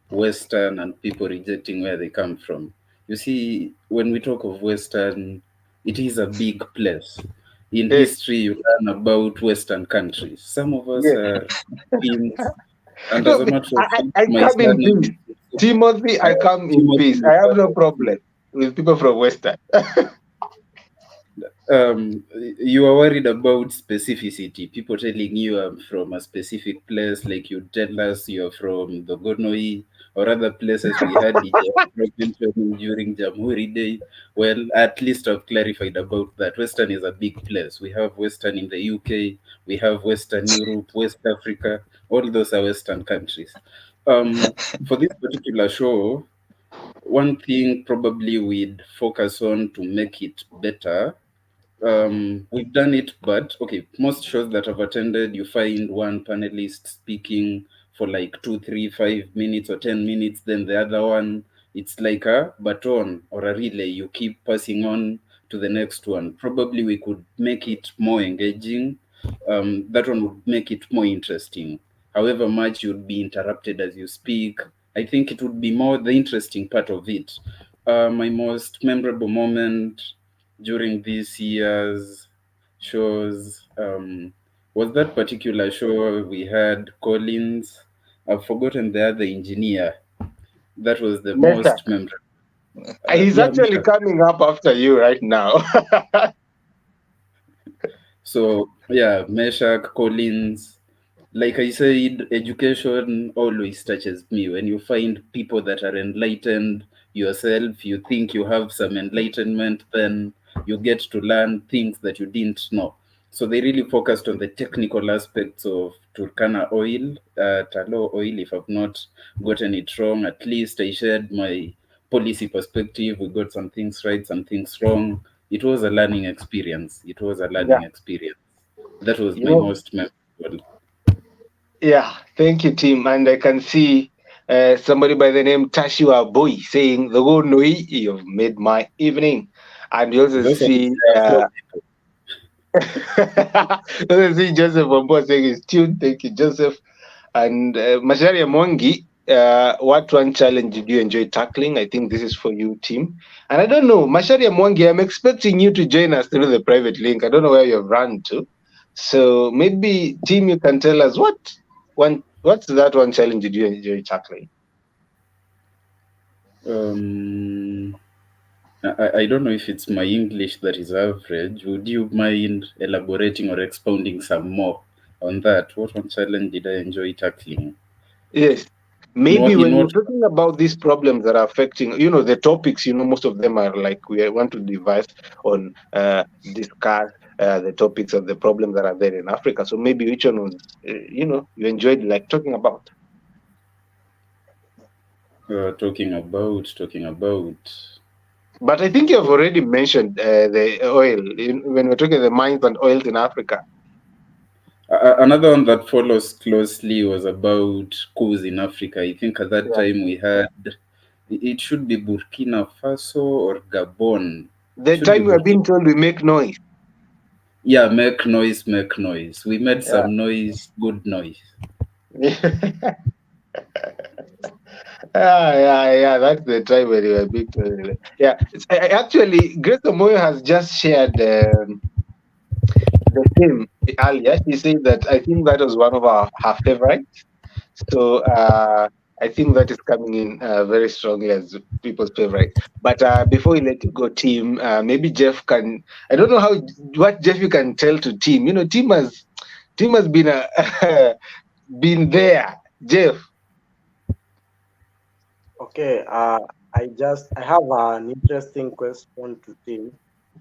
Western and people rejecting where they come from. You see, when we talk of Western, it is a big place. in history you learn about Western countries. Some of us are Finns, and as a matter of fact, I my come in surname peace. Timothy, I come in Timothy peace. I have no Musalia. problem with people from Western. You are worried about specificity, people telling you I'm from a specific place, like you tell us you're from the Gonoi or other places we had during Jamhuri Day. Well, at least I've clarified about that. Western is a big place. We have Western in the UK, we have Western Europe, West Africa, all those are Western countries. For this particular show, one thing probably we'd focus on to make it better. We've done it, but okay, most shows that I've attended, you find one panelist speaking for like 2, 3, 5 minutes or 10 minutes, then the other one, it's like a baton or a relay. You keep passing on to the next one. Probably we could make it more engaging. That one would make it more interesting. However much you'd be interrupted as you speak, I think it would be more the interesting part of it. My most memorable moment during this year's shows was that particular show we had Collins. I've forgotten the other engineer. That was the Meshach. most memorable. He's actually coming up after you right now. So yeah, Meshach, Collins. Like I said, education always touches me. When you find people that are enlightened yourself, you think you have some enlightenment, then you get to learn things that you didn't know. So they really focused on the technical aspects of Turkana oil, Talo oil, if I've not gotten it wrong. At least I shared my policy perspective. We got some things right, some things wrong. It was a learning experience. It was a learning experience. That was my most memorable. Yeah, thank you, team. And I can see somebody by the name Tashiwa Boy saying, "The go Noi, you've made my evening." And you also see, Joseph Wambo saying it's tuned. Thank you, Joseph. And Masharia Mwangi, what one challenge did you enjoy tackling? I think this is for you, team. And I don't know, Masharia Mwangi, I'm expecting you to join us through the private link. I don't know where you've run to. So maybe, team, you can tell us what's that one challenge did you enjoy tackling? I don't know if it's my English that is average. Would you mind elaborating or expounding some more on that? What one challenge did I enjoy tackling? Yes. Maybe when you're talking about these problems that are affecting, the topics, most of them are like we want to devise on, discuss the topics of the problems that are there in Africa. So maybe which one was, you enjoyed like talking about? Talking about. But I think you've already mentioned the oil when we're talking the mines and oils in Africa. Another one that follows closely was about coups in Africa. I think at that time we had, it should be Burkina Faso or Gabon. The time we are being told we make noise. Yeah, make noise. We made some noise, good noise. Yeah, that's the time when you were being told. Yeah, actually, Grace Omoyo has just shared the theme earlier. She said that I think that was one of her favorites. So I think that is coming in very strongly as people's favorite. But before we let you go, team, maybe Jeff can. I don't know what Jeff you can tell to team. Team has been been there. Jeff. Okay. I have an interesting question to team.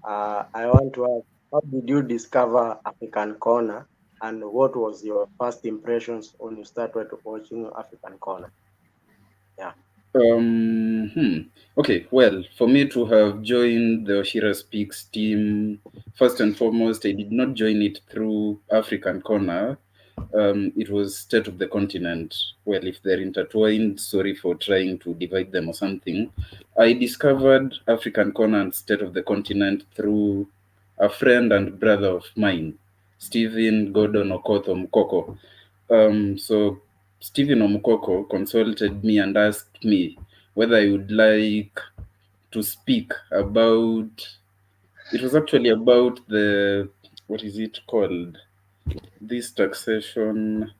I want to ask, how did you discover African Kona, and what was your first impressions when you started watching African Kona? Yeah. Okay, well, for me to have joined the Wachira Speaks team, first and foremost, I did not join it through African Kona. It was State of the Continent. Well, if they're intertwined, sorry for trying to divide them or something. I discovered African Kona and State of the Continent through a friend and brother of mine, Stephen Gordon Okoth Mkoko. So Stephen Omukoko consulted me and asked me whether I would like to speak about, it was actually about the what is it called? This taxation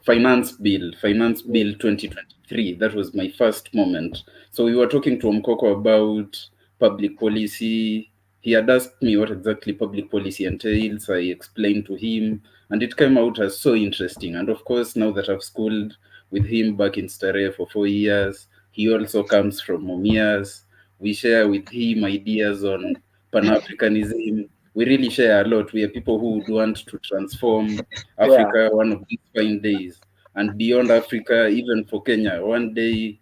finance bill 2023. That was my first moment. So we were talking to Mkoko about public policy. He had asked me what exactly public policy entails. I explained to him, and it came out as so interesting. And of course, now that I've schooled with him back in Starehe for 4 years, he also comes from Mumias. We share with him ideas on Pan-Africanism. We really share a lot. We are people who would want to transform Africa one of these fine days. And beyond Africa, even for Kenya, one day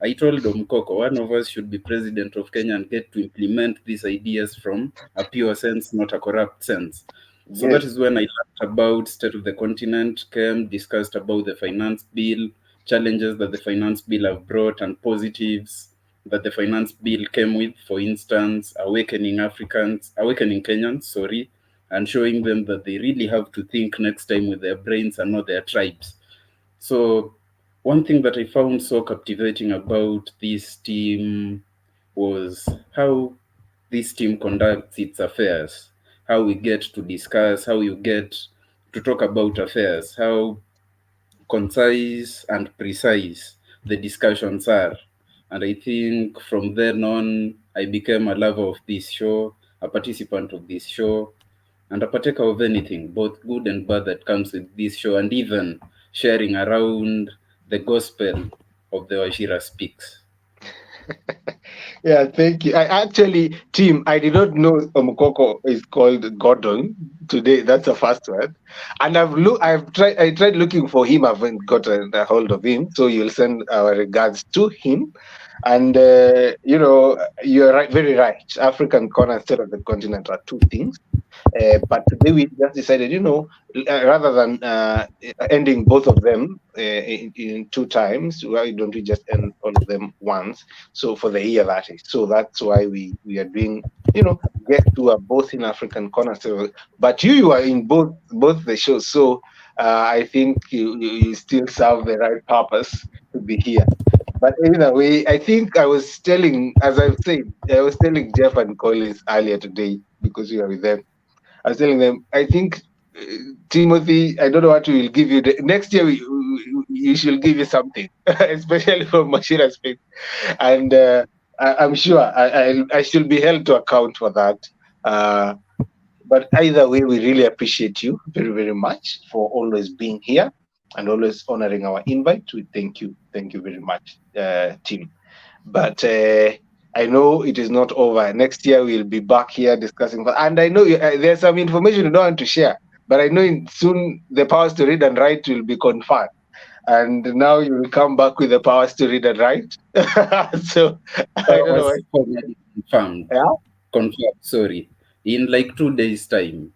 I told Omkoko, one of us should be president of Kenya and get to implement these ideas from a pure sense, not a corrupt sense. So that is when I learned about state of the continent, came, discussed about the finance bill, challenges that the finance bill have brought, and positives that the finance bill came with. For instance, awakening Kenyans, and showing them that they really have to think next time with their brains and not their tribes. So one thing that I found so captivating about this team was how this team conducts its affairs, how we get to discuss, how you get to talk about affairs, how concise and precise the discussions are. And I think from then on, I became a lover of this show, a participant of this show, and a partaker of anything, both good and bad, that comes with this show, and even sharing around the gospel of the Wachira Speaks. Yeah, thank you. I actually, team, I did not know Omukoko is called Gordon today. That's the first one. And I tried looking for him. I haven't gotten a hold of him. So you'll send our regards to him. And you're right, very right. African Kona and state of the continent are two things. But today we just decided, rather than ending both of them in two times, why don't we just end all of them once? So for the year, that is. So that's why we are doing, guests who are both in African Corner. So, but you are in both the shows. So I think you still serve the right purpose to be here. But anyway, I think I was telling Jeff and Collins earlier today, because we are with them. I was telling them, I think Timothy, I don't know what we will give you. Next year, we should give you something, especially from Wachira Speaks. And I'm sure I should be held to account for that. But either way, we really appreciate you very, very much for always being here and always honoring our invite. We thank you. Thank you very much, Tim. But I know it is not over. Next year we'll be back here discussing. And I know there's some information you don't want to share, but I know soon the powers to read and write will be conferred. And now you will come back with the powers to read and write. So I don't know. Confirmed. Yeah? Confirmed. Sorry. In like 2 days' time,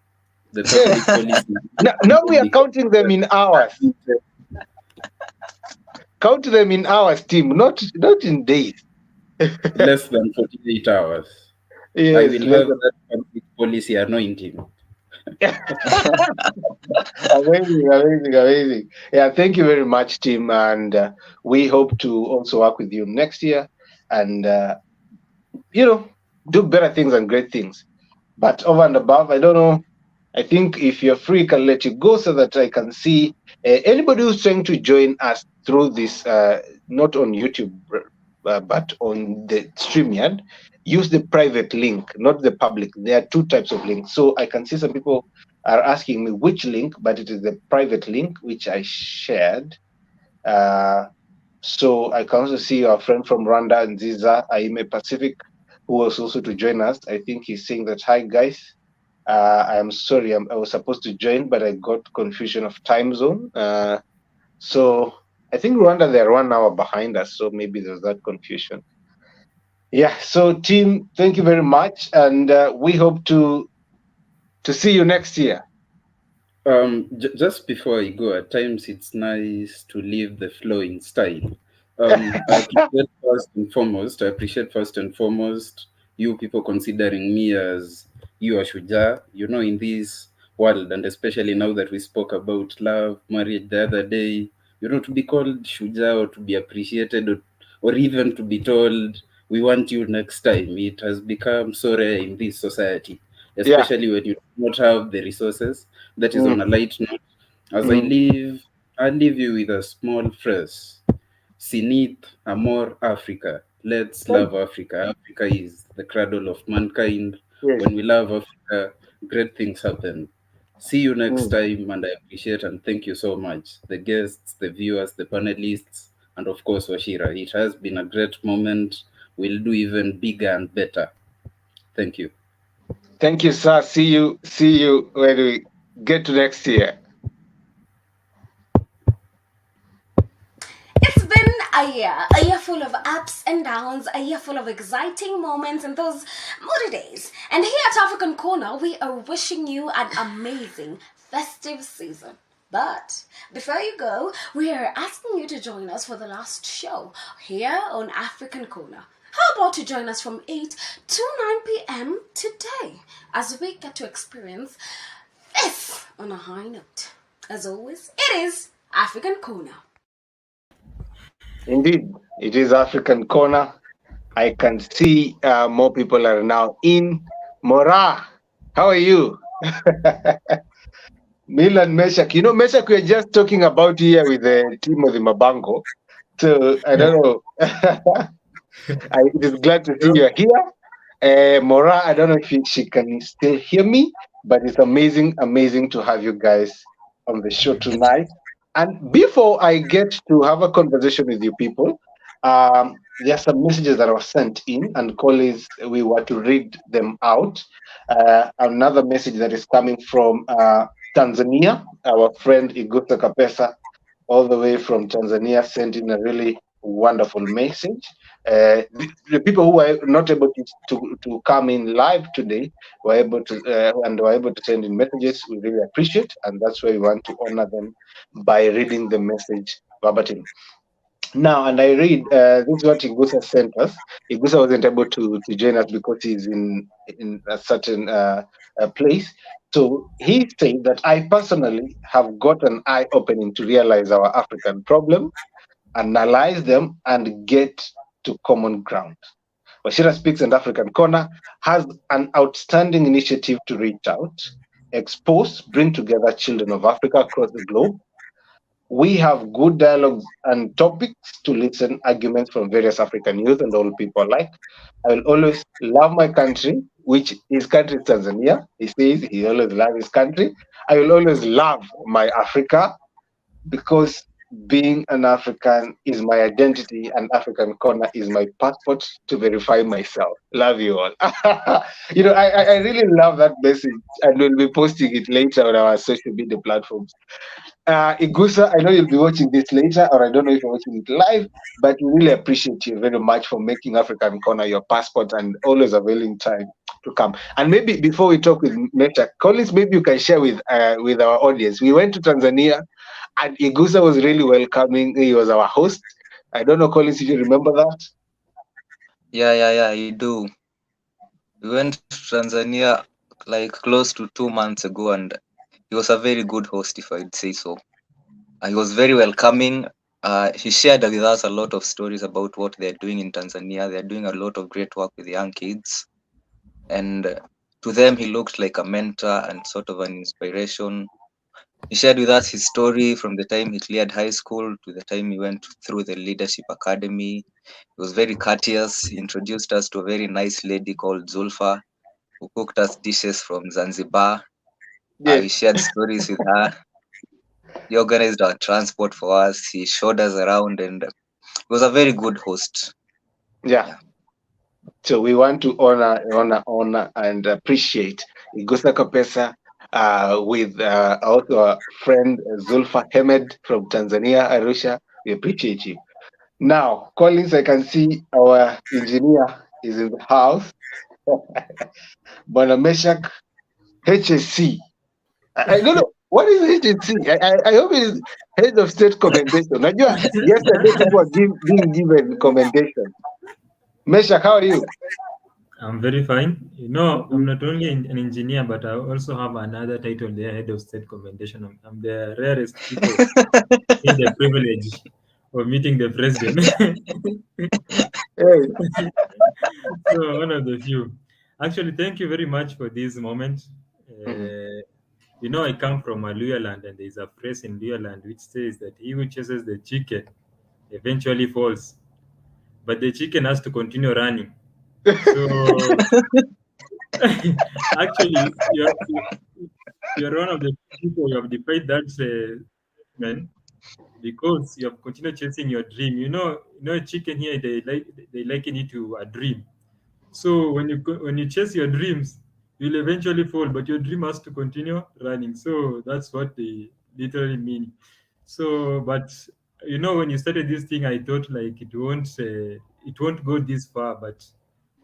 the public policy. Now we are counting them in hours. Count them in hours, team, not in days. Less than 48 hours. Yes, I will have that public policy anointing. Amazing. Yeah, thank you very much, Tim. And we hope to also work with you next year and, do better things and great things. But over and above, I don't know. I think if you're free, I can let you go so that I can see anybody who's trying to join us through this, not on YouTube, but on the StreamYard. Use the private link, not the public. There are two types of links. So I can see some people are asking me which link, but it is the private link, which I shared. So I can also see our friend from Rwanda, Nziza Aime Pacific, who was also to join us. I think he's saying that, hi, guys. I'm sorry, I was supposed to join, but I got confusion of time zone. So I think Rwanda, they're 1 hour behind us, so maybe there's that confusion. Yeah, so team, thank you very much, and we hope to see you next year. Just before I go, at times it's nice to leave the flow in style. I appreciate first and foremost you people considering me as you are Shuja, in this world, and especially now that we spoke about love, marriage the other day, to be called Shuja or to be appreciated or even to be told we want you next time, it has become so rare in this society. especially when you do not have the resources. That is on a light note. As I leave you with a small phrase. Sinith Amor Africa. Let's love Africa. Africa is the cradle of mankind. Yes. When we love Africa, great things happen. See you next time, and I appreciate and thank you so much. The guests, the viewers, the panelists, and of course, Wachira. It has been a great moment. We'll do even bigger and better. Thank you. Thank you, sir. See you when we get to next year. It's been a year full of ups and downs, a year full of exciting moments and those moody days. And here at African Kona, we are wishing you an amazing festive season. But before you go, we are asking you to join us for the last show here on African Kona. How about to join us from 8 to 9 p.m. today as we get to experience this on a high note. As always, it is African Kona. Indeed, it is African Kona. I can see more people are now in. Mora, how are you? Milan Meshak. You know, Meshak, we're just talking about here with Timothy Mabango. So, I don't know. I'm just glad to see you're here. Mora, I don't know if she can still hear me, but it's amazing to have you guys on the show tonight. And before I get to have a conversation with you people, there are some messages that were sent in, and colleagues, we were to read them out. Another message that is coming from Tanzania, our friend Iguta Kapesa, all the way from Tanzania, sent in a really wonderful message. The people who were not able to come in live today were able to send in messages. We really appreciate, and that's why we want to honor them by reading the message verbatim. Now, and I read, this is what Igusa sent us. Igusa wasn't able to join us because he's in a certain place. So he said that I personally have got an eye opening to realize our African problem, analyze them, and get to common ground. Wachira Speaks and African Kona has an outstanding initiative to reach out, expose, bring together children of Africa across the globe. We have good dialogues and topics to listen arguments from various African youth and all people alike. I will always love my country, which his country is Tanzania. He says he always loves his country. I will always love my Africa because being an African is my identity, and African Kona is my passport to verify myself. Love you all. You know, I really love that message, and we'll be posting it later on our social media platforms. Igusa, I know you'll be watching this later, or I don't know if you're watching it live, but we really appreciate you very much for making African Kona your passport and always availing time to come. And maybe before we talk with Meta Collins, maybe you can share with our audience. We went to Tanzania, and Igusa was really welcoming. He was our host. I don't know, Collins, if you remember that. Yeah, you do. We went to Tanzania like close to 2 months ago, and he was a very good host, if I'd say so. He was very welcoming. He shared with us a lot of stories about what they're doing in Tanzania. They're doing a lot of great work with young kids. And to them, he looked like a mentor and sort of an inspiration. He shared with us his story from the time he cleared high school to the time he went through the Leadership Academy. He was very courteous. He introduced us to a very nice lady called Zulfa, who cooked us dishes from Zanzibar. Yes. We shared stories with her. He organized our transport for us. He showed us around, and he was a very good host. Yeah. So we want to honor and appreciate Igusa Kapesa with also our friend Zulfa Hemed from Tanzania, Arusha. We appreciate you. Now, Collins, I can see our engineer is in the house. Bwana Meshak, HSC. I don't know. What is HSC? I hope it is Head of State Commendation. Yesterday people were being given commendation. Meshak, how are you? I'm very fine. You know, I'm not only an engineer, but I also have another title there, Head of State Commendation. I'm the rarest people in the privilege of meeting the president. So one of the few. Actually, thank you very much for this moment. I come from a Luya land, and there is a phrase in Luya land which says that he who chases the chicken eventually falls, but the chicken has to continue running. So, actually, you're one of the people who have defied that statement because you have continued chasing your dream. Chicken here they liken it to a dream. So when you chase your dreams, you'll eventually fall, but your dream has to continue running. So that's what they literally mean. So, but when you started this thing, I thought like it won't go this far, but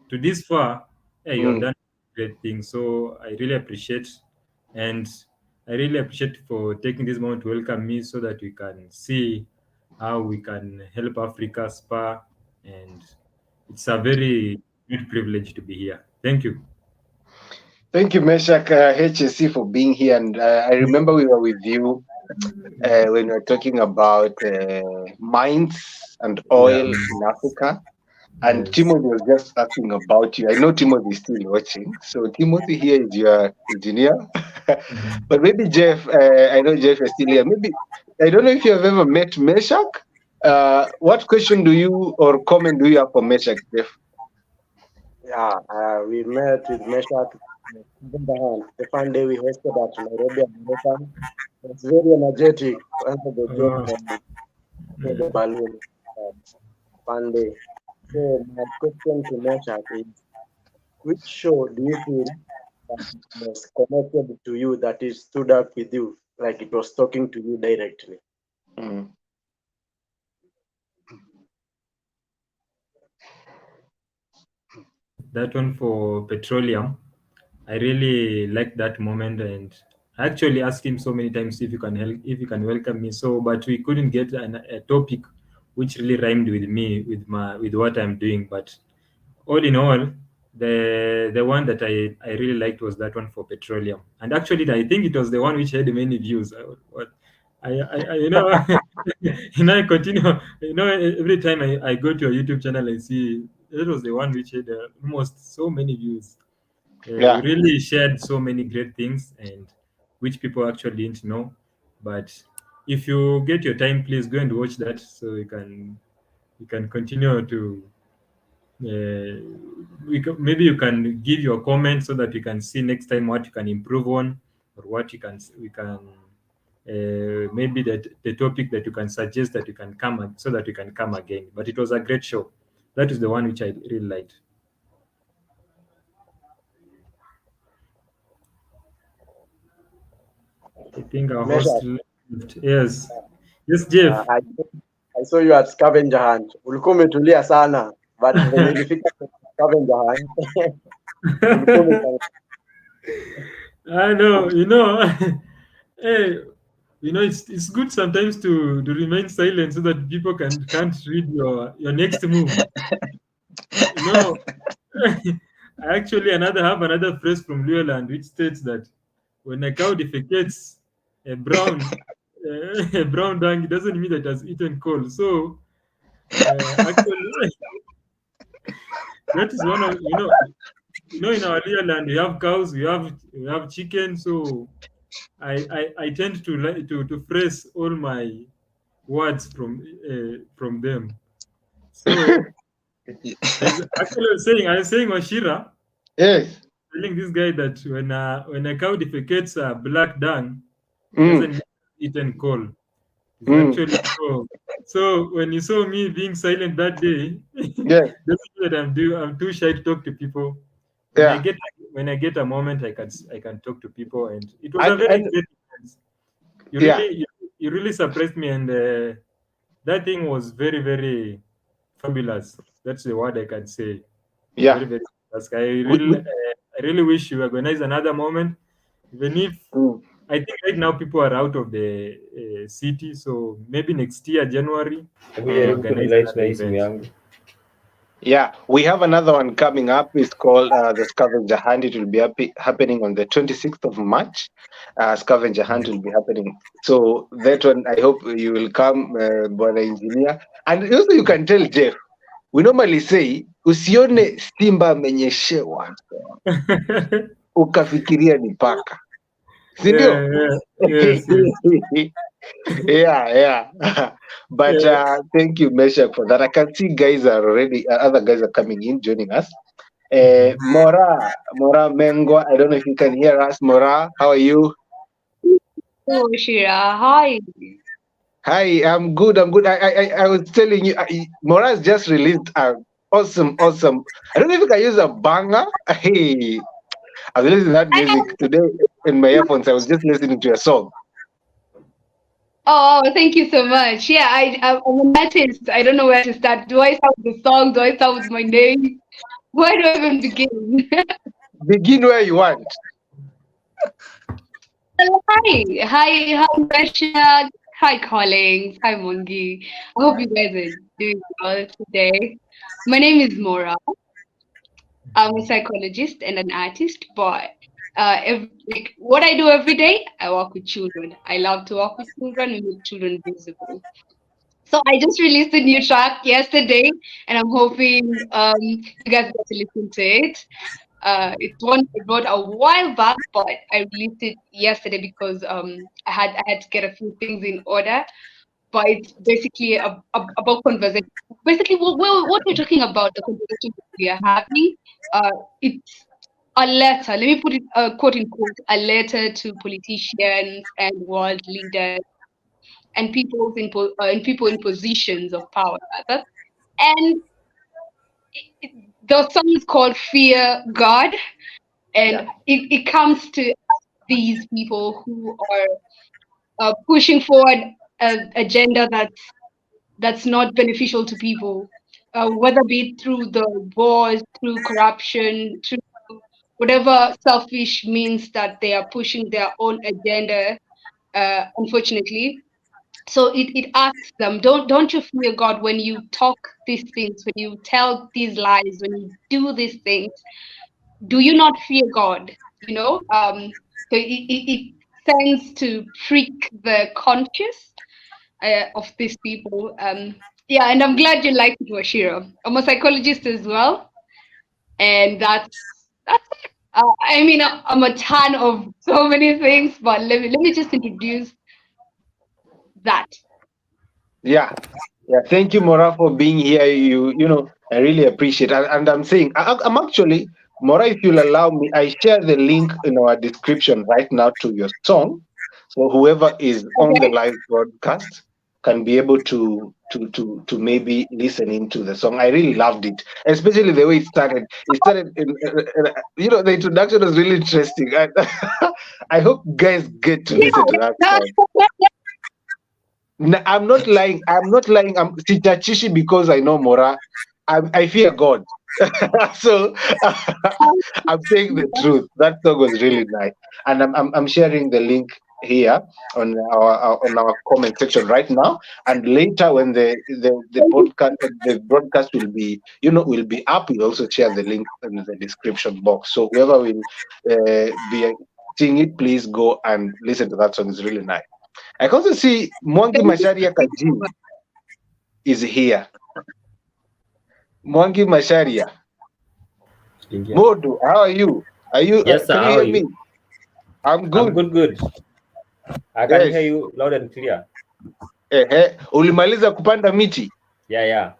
to this far, you have done great things. So I really appreciate, and I really appreciate for taking this moment to welcome me, so that we can see how we can help Africa spur, and it's a very great privilege to be here. Thank you. Thank you, Meshach HSC, for being here. And I remember we were with you when we were talking about mines and oil in Africa. And Yes. Timothy was just asking about you. I know Timothy is still watching. So Timothy here is your engineer. But maybe Jeff, I know Jeff is still here. Maybe, I don't know if you have ever met Meshach. What question do you or comment do you have for Meshach, Jeff? Yeah, we met with Meshach the fun day we hosted at Nairobi American. It's very energetic. Answer the joke for the balloon. Fun day. So my question to Meshach is, which show do you feel that was connected to you, that it stood up with you, like it was talking to you directly? That one for petroleum, I really like that moment, and I actually asked him so many times if you can help, if you can welcome me. So, but we couldn't get a topic which really rhymed with me, with what I'm doing. But all in all, the one that I really liked was that one for petroleum, and actually I think it was the one which had many views. I continue. Every time I go to a YouTube channel, I see it was the one which had almost so many views. Yeah. We really shared so many great things, and which people actually didn't know. But if you get your time, please go and watch that, so you can continue to. Maybe you can give your comment so that we can see next time what you can improve on, or what we can maybe that the topic that you can suggest that you can come, so that you can come again. But it was a great show. That is the one which I really liked. I think our host left. Yes, Jeff. I saw you at scavenger hunt. Ulikuwa umetulia sana, but when nilifika scavenger hunt I know, hey, it's good sometimes to remain silent so that people can't read your next move. I actually have another phrase from Lueland which states that when a cow defecates a brown a brown dung, it doesn't mean that it has eaten coal. So actually, that is one of in our real land we have cows, we have chicken. So I tend to phrase all my words from them. So I was saying Wachira. Yes. Telling this guy that when a cow defecates black dung, doesn't mean eaten coal. It's actually so when you saw me being silent that day, doesn't mean that I'm too shy to talk to people. When I get a moment, I can talk to people, and it was a very great experience. You really surprised me, and that thing was very, very fabulous. That's the word I can say. Yeah. Very, very I really wish you organize another moment, even if I think right now people are out of the city, so maybe next year January organize another event. Yeah, we have another one coming up. It's called the Scavenger Hunt. It will be happening on the 26th of March. Scavenger Hunt will be happening. So that one, I hope you will come, Bwana Engineer. And also you can tell Jeff, we normally say usione simba amenyeshewa ukafikiria ni paka, si ndio? Yes. Yeah. But thank you, Meshach, for that. I can see guys are already, other guys are coming in, joining us. Mora Mengo, I don't know if you can hear us. Mora, how are you? Oh, Wachira, hi. Hi, I'm good. I was telling you, Mora's just released an awesome. I don't know if you can use a banger. Hey, I was listening to that music today in my earphones. I was just listening to a song. Oh, thank you so much. Yeah, I'm an artist. I don't know where to start. Do I start with the song? Do I start with my name? Where do I even begin? Begin where you want. Hi, Rashad. Hi, Collins. Hi, Mongi. I hope you guys are doing well today. My name is Mora. I'm a psychologist and an artist, but like what I do every day, I work with children. I love to work with children and make children visible. So I just released a new track yesterday, and I'm hoping you guys get to listen to it. It's one I wrote a while back, but I released it yesterday because I had to get a few things in order. But it's basically about conversation. Basically, what we're talking about, the conversation we are having, it's a letter. Let me put it quote in quote, a letter to politicians and world leaders and people in positions of power, rather. And the song is called "Fear God," and it comes to these people who are pushing forward an agenda that's not beneficial to people, whether be it through the wars, through corruption, through whatever selfish means that they are pushing their own agenda, unfortunately. So it asks them, don't you fear God when you talk these things, when you tell these lies, when you do these things? Do you not fear God? So it tends to prick the conscious of these people. Yeah, and I'm glad you liked it, Wachira. I'm a psychologist as well, and that's it. I mean, I'm a ton of so many things, but let me just introduce that. Yeah. Thank you, Mora, for being here. You know, I really appreciate it. And I'm saying, I'm actually, Mora, if you'll allow me, I share the link in our description right now to your song. So whoever is on the live broadcast can be able to maybe listen into the song. I really loved it, especially the way it started. It started in, the introduction was really interesting. I hope guys get to listen to that song. I'm not lying. I'm Sichachishi because I know Mora. I fear God. So I'm saying the truth. That song was really nice, and I'm sharing the link here on our comment section right now. And later, when the broadcast will be up, we'll also share the link in the description box. So whoever will be seeing it, please go and listen to that song. It's really nice. I can also see Mwangi Macharia Kajim is here. Mwangi Macharia. Modu, how are you? Are you? Yes, sir. Can you hear me? I'm good. I'm good. I can hear you loud and clear. Ulimaliza kupanda miti? Yeah.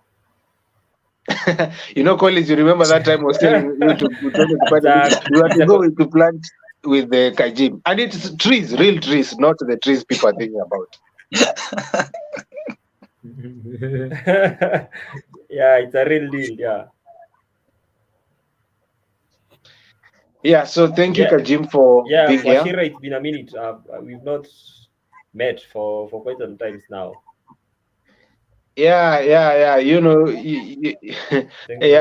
College, you remember that time I was telling you to kupanda miti. You have to go to plant with the Kajim. And it's trees, real trees, not the trees people are thinking about. Yeah, it's a real deal. Yeah, so thank you, Kajim, for being here. Wachira, it's been a minute. We've not met for quite some times now. Yeah.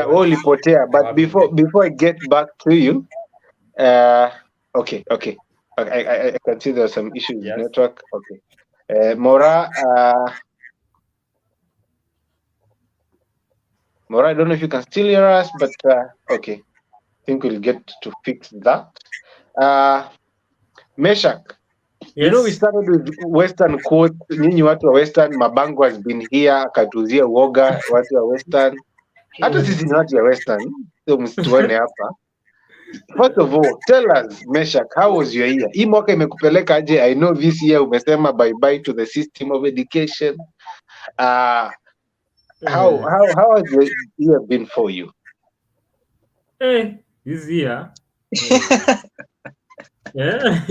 Ulipotea. But before I get back to you, okay. I can see there's some issues with network. Okay. Mora, I don't know if you can still hear us, but okay. I think we'll get to fix that. Meshach, we started with Western quote. Nyinyi watu wa Western, Mabango has been here, akatuzia uoga, watu wa Western. Hata sisi ni watu ya Western, so msituone hapa. First of all, tell us, Meshak, how was your year? Hii mwaka imekupeleka aje? I know this year umesema bye-bye to the system of education. How has your year been for you? This year, yeah,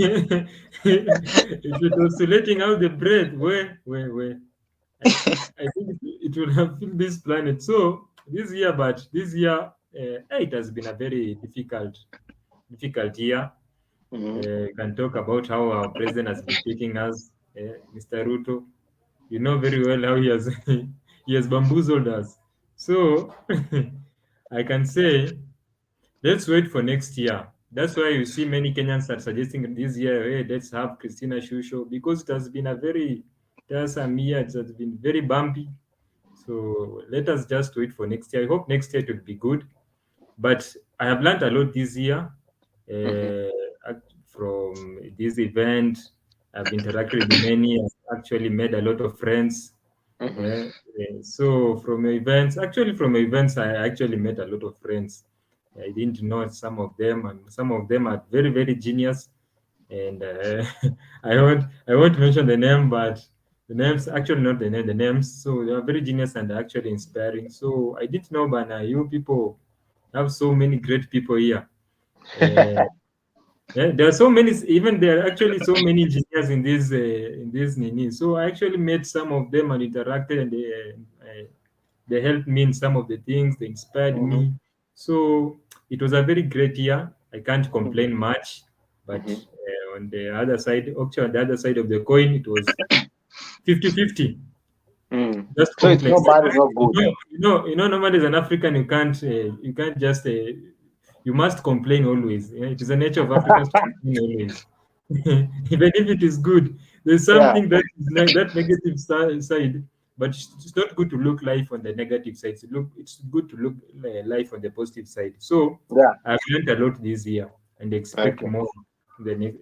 it was letting out the breath. Where? I think it will have filled this planet. So this year, it has been a very difficult year. You can talk about how our president has been taking us, Mr. Ruto. You know very well how he has bamboozled us. So I can say, let's wait for next year. That's why you see many Kenyans are suggesting this year, hey, let's have Christina Shusho, because it has been there are some years it has been very bumpy. So let us just wait for next year. I hope next year it will be good. But I have learned a lot this year from this event. I've interacted with many. I've actually made a lot of friends. So from events, I actually met a lot of friends. I didn't know some of them, and some of them are very, very genius. And I won't mention the name, but the names actually not the name, the names. So they are very genius and actually inspiring. So I didn't know, but you people have so many great people here. Yeah, there are so many. Even there are actually so many engineers in this Nini. So I actually met some of them and interacted, and they helped me in some of the things. They inspired me. So it was a very great year. I can't complain much. But on the other side, actually on the other side of the coin, it was 50-50. Just so it's not bad, it's not good. You know, normally as an African, you can't just you must complain always. It is the nature of Africans to complain always. Even if it is good, there's something that is that negative side, but it's not good to look life on the negative side. It's good to look life on the positive side. So I've learned a lot this year and expect more in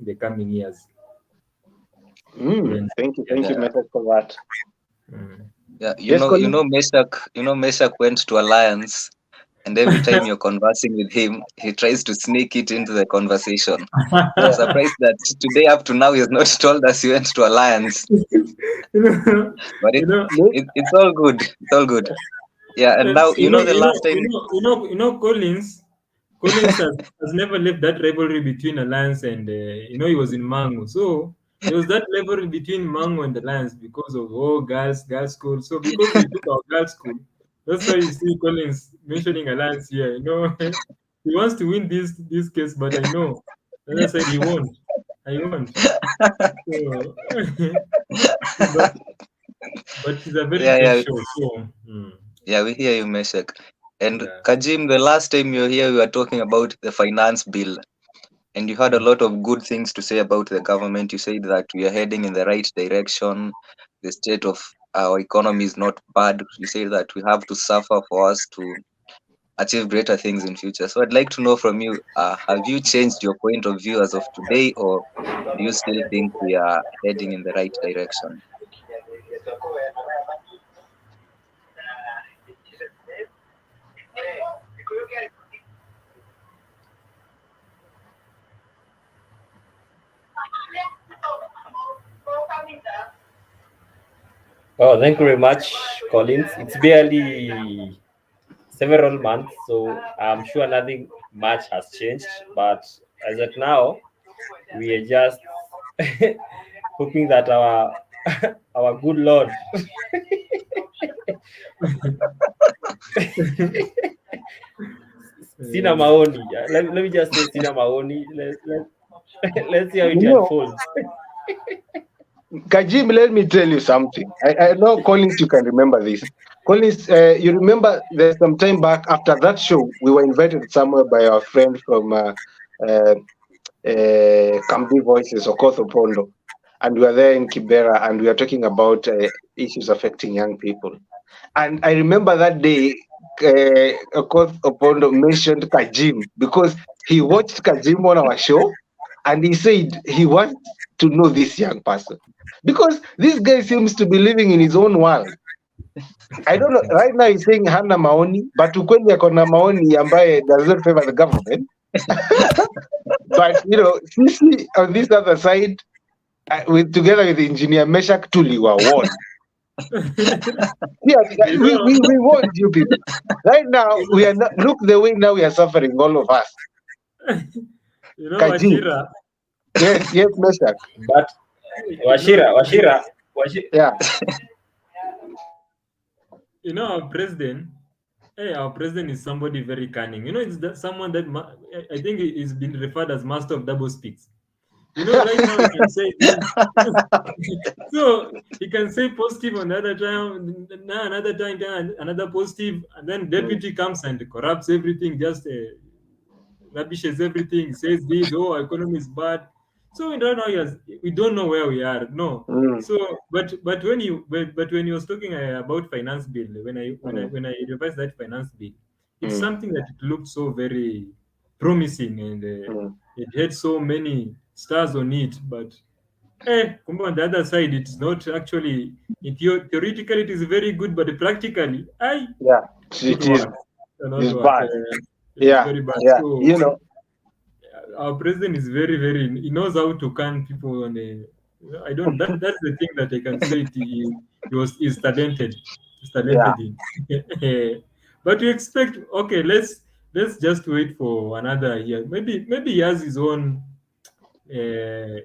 the coming years. Thank you, Meshak, for that. Yeah, you know, Meshak went to Alliance, and every time you're conversing with him, he tries to sneak it into the conversation. I'm surprised that today, up to now, he has not told us he went to Alliance. But it's all good. It's all good. Yeah, and now the last time. Collins has never left that rivalry between Alliance and he was in Mango. So there was that rivalry between Mango and Alliance because of girls school. So because we took our girls school, that's why you see Collins mentioning Alliance here. He wants to win this case, but I know the other side he won't. I won't. So, but it's a very good show. So, Yeah, we hear you, Meshak. And Kajim, the last time you were here, we were talking about the finance bill. And you had a lot of good things to say about the government. You said that we are heading in the right direction. The state of our economy is not bad. You say that we have to suffer for us to achieve greater things in future. So I'd like to know from you, have you changed your point of view as of today, or do you still think we are heading in the right direction? Oh, thank you very much, Collins. It's barely several months, so I'm sure nothing much has changed. But as of now, we are just hoping that our good Lord Sina maoni. Let me just say Sina maoni. Let's see how it unfolds. Kajim, let me tell you something. I know, Collins, you can remember this. Collins, you remember there's some time back after that show, we were invited somewhere by our friend from Kambi Voices, Okoth Opondo, and we were there in Kibera, and we were talking about issues affecting young people. And I remember that day, Okoth Opondo mentioned Kajim because he watched Kajim on our show, and he said he wants to know this young person because this guy seems to be living in his own world. I don't know. Right now he's saying hana maoni, but ukweli ako na maoni ambaye does not favor the government. But sisi on this other side, together with engineer Meshak Tuliwa won. Yeah, we want you people. Right now, we are not, look the way now we are suffering, all of us. Wachira. Yes, Meshak. But Wachira. Yeah. Our president is somebody very cunning. It's someone that I think is been referred as master of double speaks. Right now he can say so he can say positive on the other time, another time another positive, and then deputy comes and corrupts everything, just rubbishes everything, says this, economy is bad. So right now we don't know where we are. No. So but when he was talking about finance bill, when I revised that finance bill, it's something that it looked so very promising, and it had so many stars on it, but on the other side, it's not actually. Theoretically, it is very good, but practically, it is bad. Very bad. Yeah, so, our president is very, very. He knows how to can people on a. I don't. That's the thing that I can say. He's talented. He's talented. Yeah. But we expect. Okay, let's just wait for another year. Maybe he has his own. I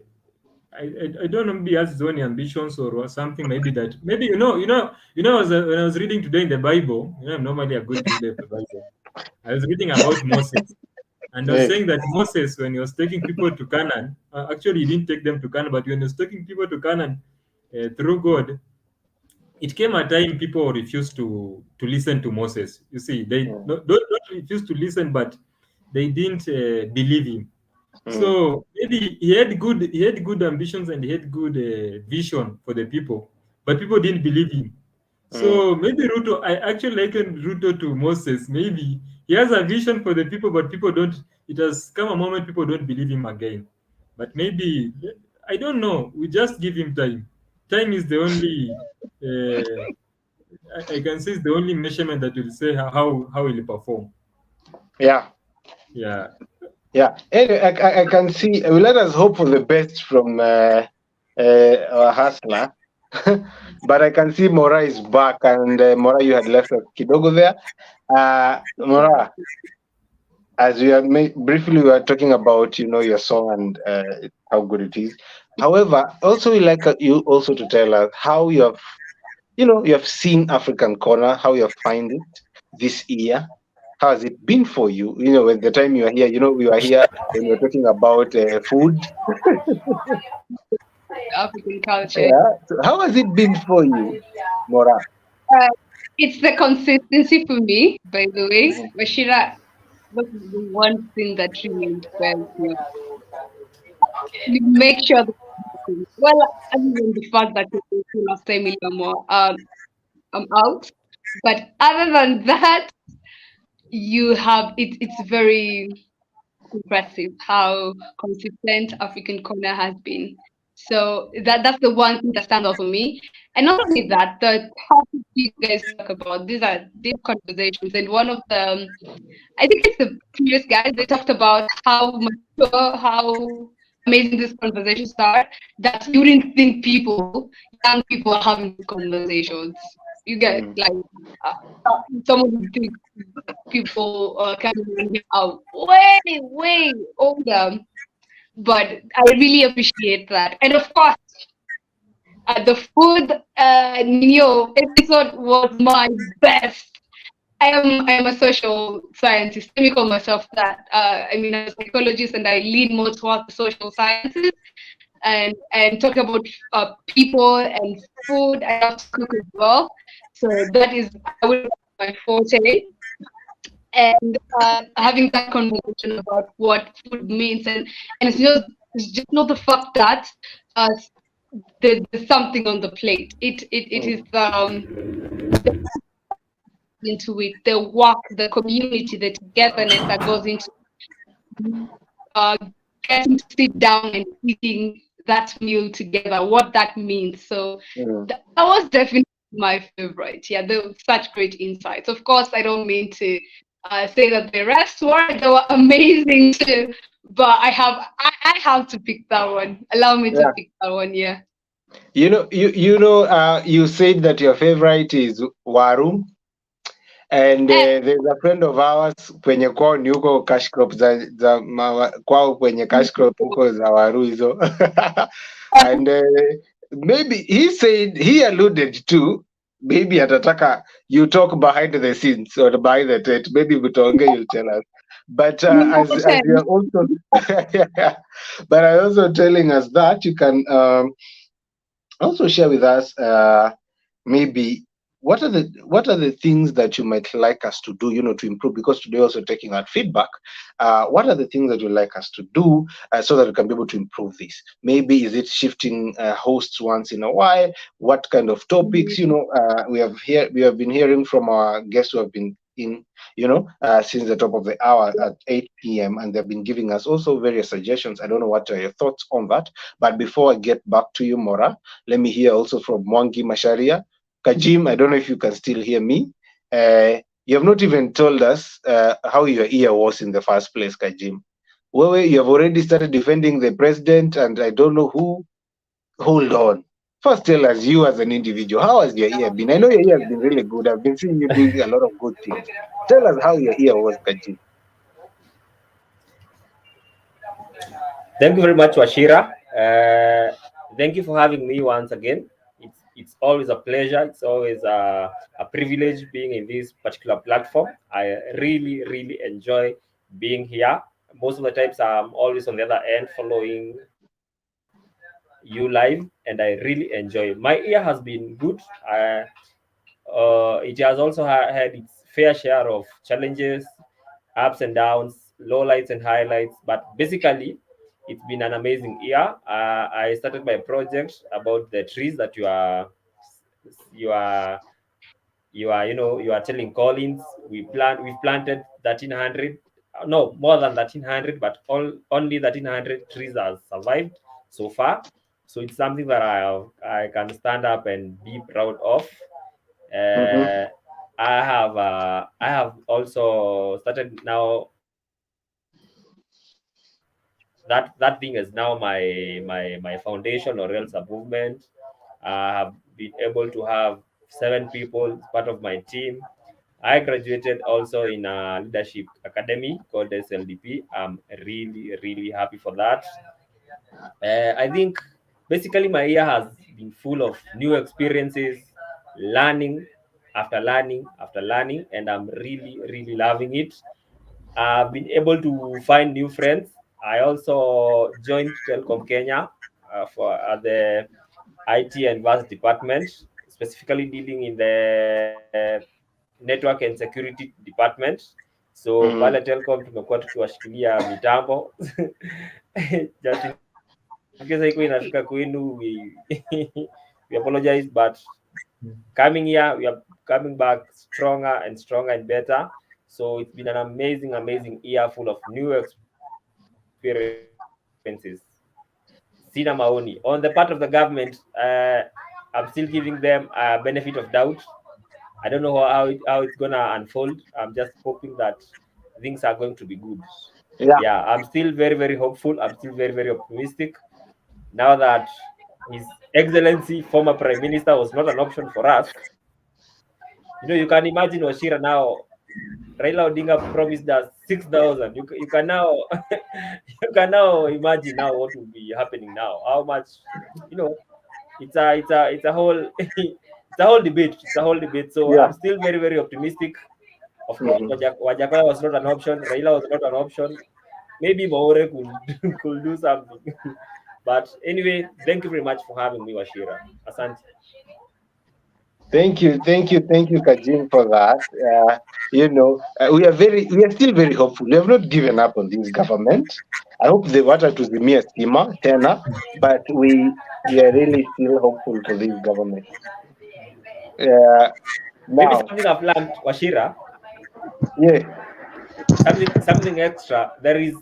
don't know, maybe he has his own ambitions or something. Maybe when I was reading today in the Bible. I'm normally a good reader of the Bible. I was reading about Moses, and I was saying that Moses, when he was taking people to Canaan, actually he didn't take them to Canaan, but when he was taking people to Canaan through God, it came a time people refused to listen to Moses. You see, they don't refuse to listen, but they didn't believe him. So maybe he had good ambitions and he had good vision for the people, but people didn't believe him. So maybe Ruto, I actually liken Ruto to Moses. Maybe he has a vision for the people, but people don't. It has come a moment people don't believe him again. But maybe I don't know. We just give him time. Time is the only. I can say it's the only measurement that will say how he'll perform. Yeah. Anyway, I can see. Let us hope for the best from our hustler. But I can see Mora is back, and Mora, you had left us kidogo there. Mora, as we have briefly, we were talking about your song and how good it is. However, also we like you also to tell us how you have seen African Kona, how you have find it this year. How has it been for you? When the time you were here, we were here when we were talking about food. African culture. Yeah. So how has it been for you, Mora? It's the consistency for me, by the way. Wachira, that is the one thing that really inspires me. You make sure that other than the fact that last time I'm out, but other than that, you have it's very impressive how consistent African Kona has been. So that's the one thing that stands out for me. And not only that, the topics you guys talk about, these are deep conversations. And one of the, I think it's the previous guys, they talked about how mature, how amazing these conversations are, that you wouldn't think young people are having conversations. You get someone would think people coming out way older. But I really appreciate that. And of course, the food Nino episode was my best. I am a social scientist. Let me call myself that. I'm a psychologist and I lean more towards the social sciences and talk about people and food. I love to cook as well. So that is, I would say, my forte. And having that conversation about what food means, and it's just not the fact that there's something on the plate. It is into it, the work, the community, the togetherness that goes into getting to sit down and eating that meal together. What that means. So that was definitely my favorite. Yeah, they were such great insights. Of course, I don't mean to say that the rest they were amazing too, but I have to pick that one. Allow me to pick that one. Yeah. You said that your favorite is Waru. And there's a friend of ours kwenye kwao ni huko cash crop kwao kwenye cash crop huko za Waru hizo. And maybe he alluded to maybe atataka you talk behind the scenes or behind the tent. Maybe Butonge you'll tell us. But as you're also but I also telling us that you can also share with us maybe what are the things that you might like us to do, to improve, because today also taking our feedback. What are the things that you'd like us to do so that we can be able to improve this? Maybe is it shifting hosts once in a while? What kind of topics? We have been hearing from our guests who have been in since the top of the hour at 8 p.m. and they've been giving us also various suggestions. I don't know what are your thoughts on that, but before I get back to you, Mora, let me hear also from Mwangi Masharia. Kajim, I don't know if you can still hear me. You have not even told us how your ear was in the first place, Kajim. Well, you have already started defending the president, and I don't know who. Hold on. First, tell us, you as an individual, how has your ear been? I know your ear has been really good. I've been seeing you doing a lot of good things. Tell us how your ear was, Kajim. Thank you very much, Wachira. Thank you for having me once again. It's always a pleasure. It's always a privilege being in this particular platform. I really, really enjoy being here. Most of the times I'm always on the other end following you live, and I really enjoy. My ear has been good. It has also had its fair share of challenges, ups and downs, lowlights and highlights, but basically it's been an amazing year. I started my project about the trees that you are telling Collins. We've planted 1,300, no more than 1,300, but only 1,300 trees have survived so far. So it's something that I can stand up and be proud of. I have also started now. That thing is now my foundation or else a movement. I have been able to have 7 people part of my team. I graduated also in a leadership academy called SLDP. I'm really, really happy for that. I think basically my year has been full of new experiences, learning after learning after learning, and I'm really, really loving it. I've been able to find new friends. I also joined Telcom Kenya for the IT and VAS department, specifically dealing in the network and security department. So pale Telcom tumekuwa tukiwashikilia mitambo just in case haikuwa inafika kwenu, we apologize, but coming here we are coming back stronger and stronger and better. So it's been an amazing year full of new experiences. Sina maoni on the part of the government. I'm still giving them a benefit of doubt. I don't know how it's gonna unfold. I'm just hoping that things are going to be good. Yeah, I'm still very, very hopeful. I'm still very, very optimistic. Now that His Excellency, former Prime Minister, was not an option for us. You can imagine Wachira now. Raila Odinga promised us 6,000. You can now imagine now what will be happening now. How much, it's a whole it's a whole debate. It's a whole debate. So I'm still very, very optimistic. Of course, Wajakoya was not an option. Raila was not an option. Maybe Maure could do something. But anyway, thank you very much for having me, Wachira. Asante. Thank you, Kajim, for that. We are still very hopeful. We have not given up on this government. I hope they water to the mere steamer, Tena, but we are really still hopeful for this government. Maybe something I've learned, Wachira. Yeah. something extra. There is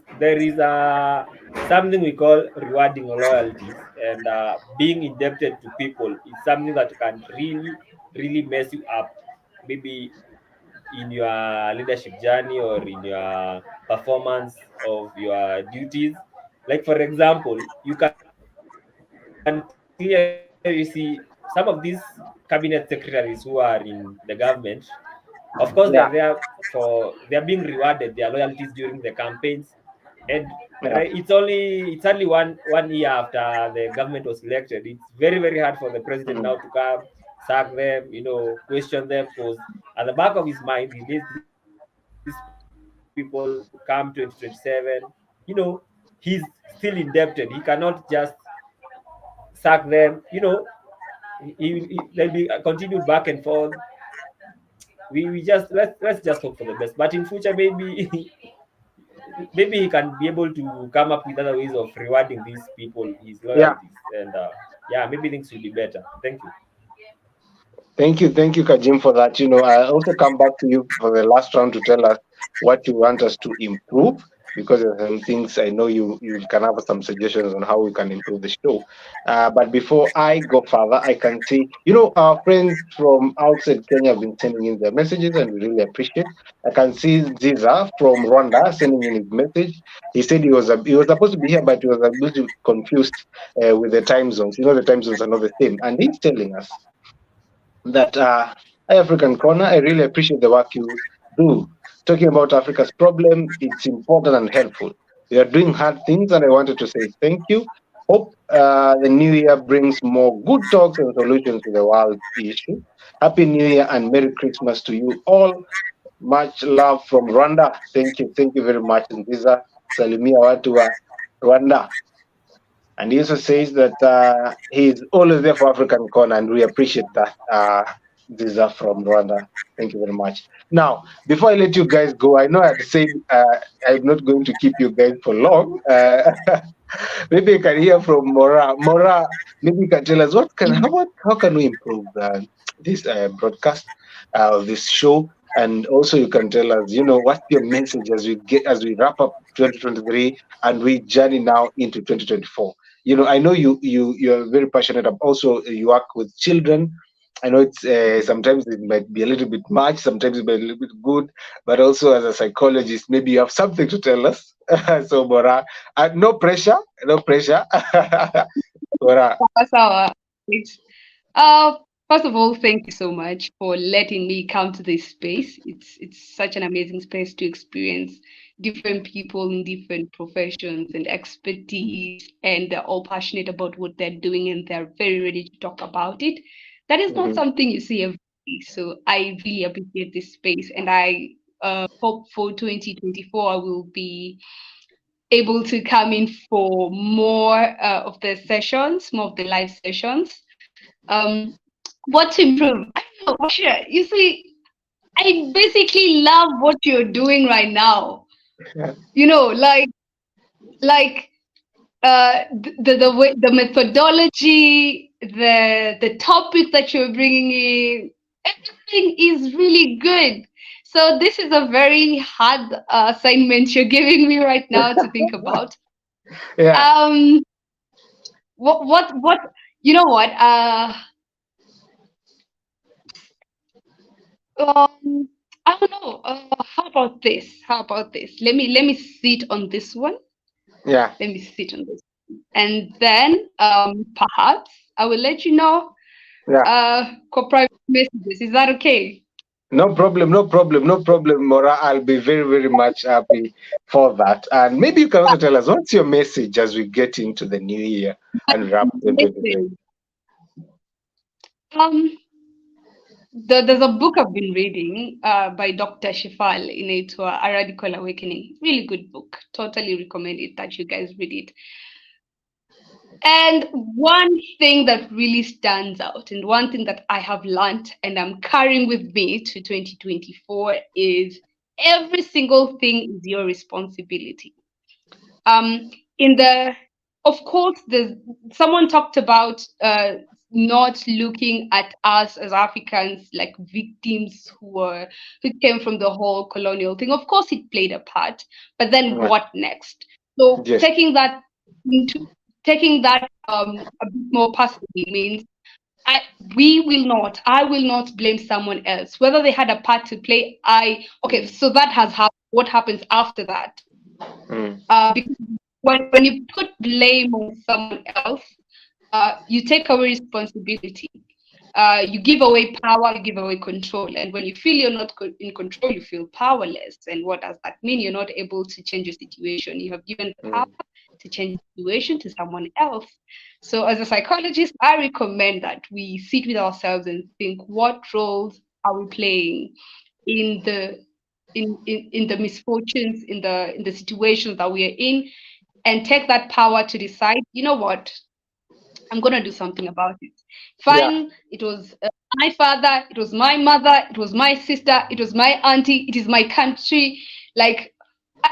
something we call rewarding loyalties, and being indebted to people is something that can really mess you up, maybe in your leadership journey or in your performance of your duties. Like for example, you can clearly see some of these cabinet secretaries who are in the government. Of course, they are there they are being rewarded their loyalties during the campaigns, and it's only one year after the government was elected. It's very hard for the president now to come sack them, question them, because at the back of his mind he needs these people come 2027. He's still indebted. He cannot just sack them. There'll be a continued back and forth. We just let's just hope for the best. But in future, maybe maybe he can be able to come up with other ways of rewarding these people, his loyalties, and yeah, maybe things will be better. Thank you. Thank you, Kajim, for that. I'll also come back to you for the last round to tell us what you want us to improve, because there are some things I know you can have some suggestions on how we can improve the show. But before I go further, I can see, our friends from outside Kenya have been sending in their messages, and we really appreciate. I can see Ziza from Rwanda sending in his message. He said he was supposed to be here, but he was a bit confused with the time zones. The time zones are not the same, and he's telling us that African Kona, I really appreciate the work you do. Talking about Africa's problem, it's important and helpful. You are doing hard things, and I wanted to say thank you. Hope the new year brings more good talks and solutions to the world issue. Happy New Year and Merry Christmas to you all. Much love from Rwanda. Thank you very much, Nziza. Salimia watu wa Rwanda. And he also says that he's always there for African Kona, and we appreciate that. These are from Rwanda. Thank you very much. Now, before I let you guys go, I know I'd said I'm not going to keep you guys for long. Maybe I can hear from Mora. Mora, maybe you can tell us how can we improve this broadcast of this show, and also you can tell us, what's your message as we wrap up 2023 and we journey now into 2024. I know you're very passionate. Also, you work with children. I know it's sometimes it might be a little bit much, sometimes it might be a little bit good, but also as a psychologist, maybe you have something to tell us. So, Bora, no pressure, no pressure. Bora. First of all, thank you so much for letting me come to this space. It's such an amazing space to experience different people in different professions and expertise, and they're all passionate about what they're doing, and they're very ready to talk about it. That is not something you see every day. So I really appreciate this space, and I hope for 2024 I will be able to come in for more of the sessions, more of the live sessions. What to improve? I don't know, Wachira, you see, I basically love what you're doing right now. The way, the methodology, the topic that you're bringing in, everything is really good. So this is a very hard assignment you're giving me right now to think about. Yeah. What you know what? I don't know. How about this? Let me sit on this one. Yeah. Let me sit on this, and then perhaps I will let you know. Yeah. Private messages. Is that okay? No problem, Mora. I'll be very much happy for that. And maybe you can also tell us what's your message as we get into the new year and wrap 2023. There's a book I've been reading by Dr. Shifal in it, A Radical Awakening. Really good book. Totally recommend it that you guys read it. And one thing that really stands out, and one thing that I have learned and I'm carrying with me to 2024, is every single thing is your responsibility. Of course, someone talked about not looking at us as Africans like victims who came from the whole colonial thing. Of course, it played a part, but then what next? So taking that a bit more personally means I will not blame someone else, whether they had a part to play. So that has happened. What happens after that? Because when you put blame on someone else, you take away responsibility. You give away power, you give away control. And when you feel you're not in control, you feel powerless. And what does that mean? You're not able to change your situation. You have given the power to change the situation to someone else. So as a psychologist, I recommend that we sit with ourselves and think, what roles are we playing in the misfortunes, in the situations that we are in, and take that power to decide, you know what, I'm going to do something about it. Fine, it was my father, it was my mother, it was my sister, it was my auntie, it is my country. Like,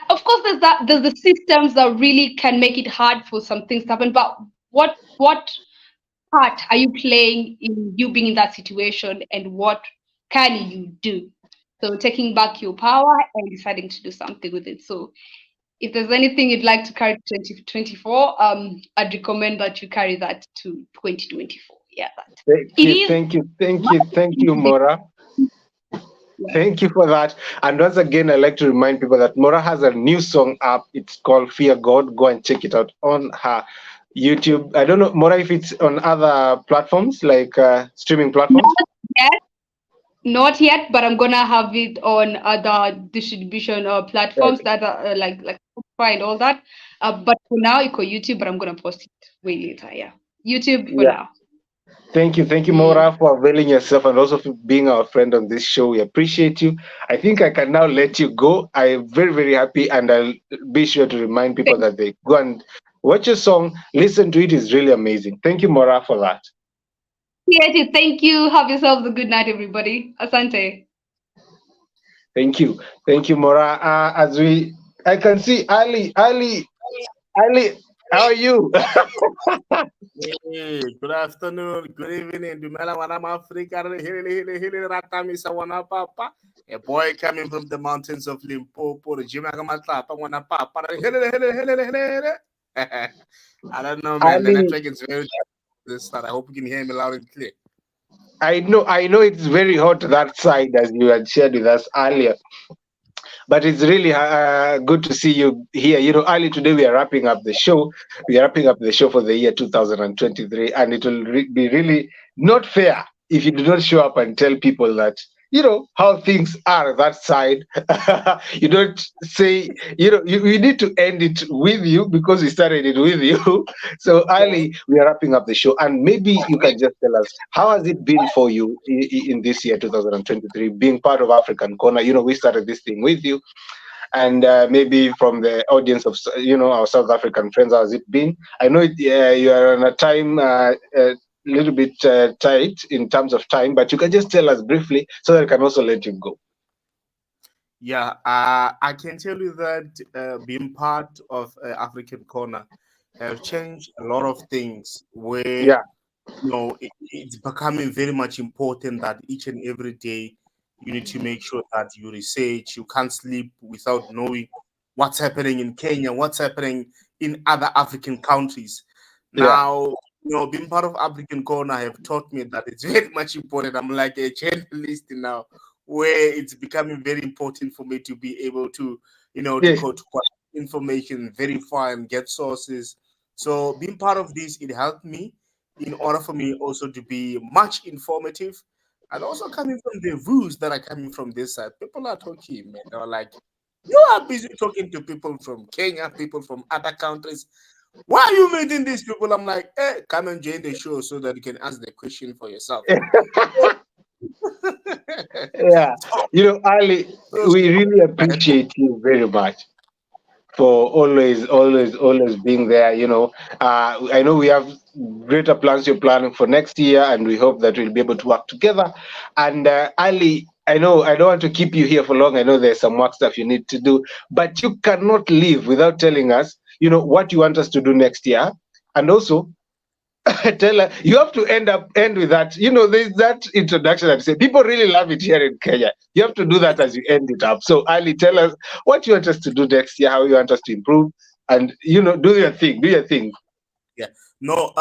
of course, there's the systems that really can make it hard for some things to happen. But what part are you playing in you being in that situation, and what can you do? So taking back your power and deciding to do something with it. So if there's anything you'd like to carry to 2024, I'd recommend that you carry that to 2024. Yeah. Thank you, Mora. Thank you for that. And once again, I'd like to remind people that Mora has a new song up. It's called Fear God. Go and check it out on her YouTube. I don't know, Mora, if it's on other platforms, like streaming platforms? Not yet, but I'm gonna have it on other distribution platforms that are like Spotify and all that. But for now, it's on YouTube. But I'm gonna post it way later. Yeah, YouTube for now. Thank you, Mora, for availing yourself and also for being our friend on this show. We appreciate you. I think I can now let you go. I'm very, very happy, and I'll be sure to remind people that they go and watch your song, listen to it. It's really amazing. Thank you, Mora, for that. Thank you. Have yourselves a good night, everybody. Asante. Thank you, Mora. I can see Ali. How are you? Hey, good afternoon, good evening. Dumela wana Africa. A boy coming from the mountains of Limpopo. I don't know, man. The network is very this side. I hope you can hear me loud and clear. I know it's very hot that side, as you had shared with us earlier. But it's really good to see you here. You know, early today we are wrapping up the show. We are wrapping up the show for the year 2023, and it will be really not fair if you do not show up and tell people that, you know, how things are that side. You don't say, you know, we need to end it with you because we started it with you. So Ali, we are wrapping up the show, and maybe you can just tell us, how has it been for you in this year 2023, being part of African Kona? You know, we started this thing with you, and maybe from the audience of, you know, our South African friends, how has it been? I know you are on a time little bit tight in terms of time, but you can just tell us briefly so that I can also let you go. Yeah, I can tell you that being part of African Kona have changed a lot of things where, you know, it's becoming very much important that each and every day you need to make sure that you research. You can't sleep without knowing what's happening in Kenya, what's happening in other African countries. Now, you know, being part of African Kona have taught me that it's very much important. I'm like a journalist now, where it's becoming very important for me to be able to, you know, to go to information, verify and get sources. So being part of this, it helped me in order for me also to be much informative. And also coming from the views that are coming from this side, people are talking, man. They're like, you are busy talking to people from Kenya, people from other countries. Why are you meeting these people? I'm like, hey, come and join the show so that you can ask the question for yourself. Yeah, you know, Ali, we really appreciate you very much for always being there. You know, I know we have greater plans you're planning for next year, and we hope that we'll be able to work together. And Ali, I know I don't want to keep you here for long. I know there's some work stuff you need to do, but you cannot leave without telling us, you know, what you want us to do next year, and also tell us. You have to end with that. There's that introduction that say people really love it here in Kenya. You have to do that as you end it up. So Ali, tell us what you want us to do next year, how you want us to improve, and do your thing. Do your thing. Yeah. No.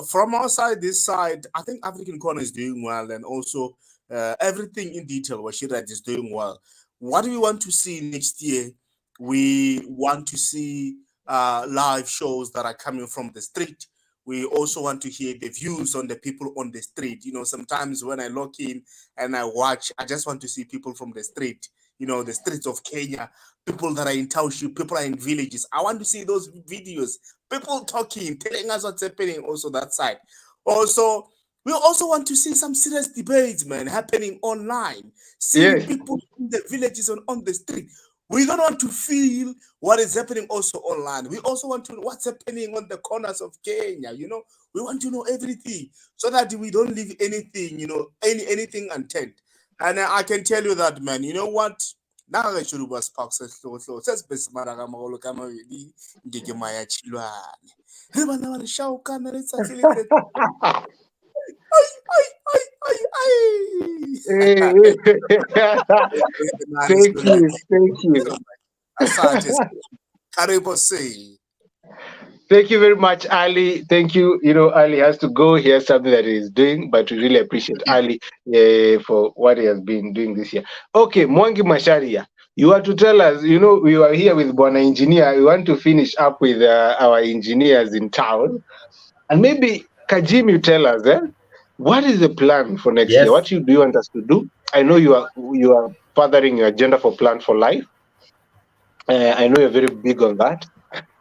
From our side, this side, I think African Kona is doing well, and also everything in detail, Wachira is doing well. What do we want to see next year? We want to see live shows that are coming from the street. We also want to hear the views on the people on the street. Sometimes when I log in and I watch, I just want to see people from the street. The streets of Kenya, people that are in township, people are in villages. I want to see those videos, people talking, telling us what's happening also that side. Also, we also want to see some serious debates, man, happening online. Seeing people in the villages on the street. We don't want to feel what is happening also online. We also want to know what's happening on the corners of Kenya. We want to know everything so that we don't leave anything, anything untended. And I can tell you that, man, you know what? Now Wachira Speaks says besimara kama golo kama vili ngeke maya chilwane. Riba na wale shau kana let's celebrate. Thank you. Thank you very much, Ali. Thank you. Ali has to go. He has something that he's doing, but we really appreciate Ali for what he has been doing this year. Okay, Mwangi Masharia, you are to tell us, we are here with Bwana Engineer. We want to finish up with our engineers in town. And maybe, Kajim, you tell us, what is the plan for next year? What do you want us to do? I know you are furthering your agenda for Plan for Life. I know you're very big on that.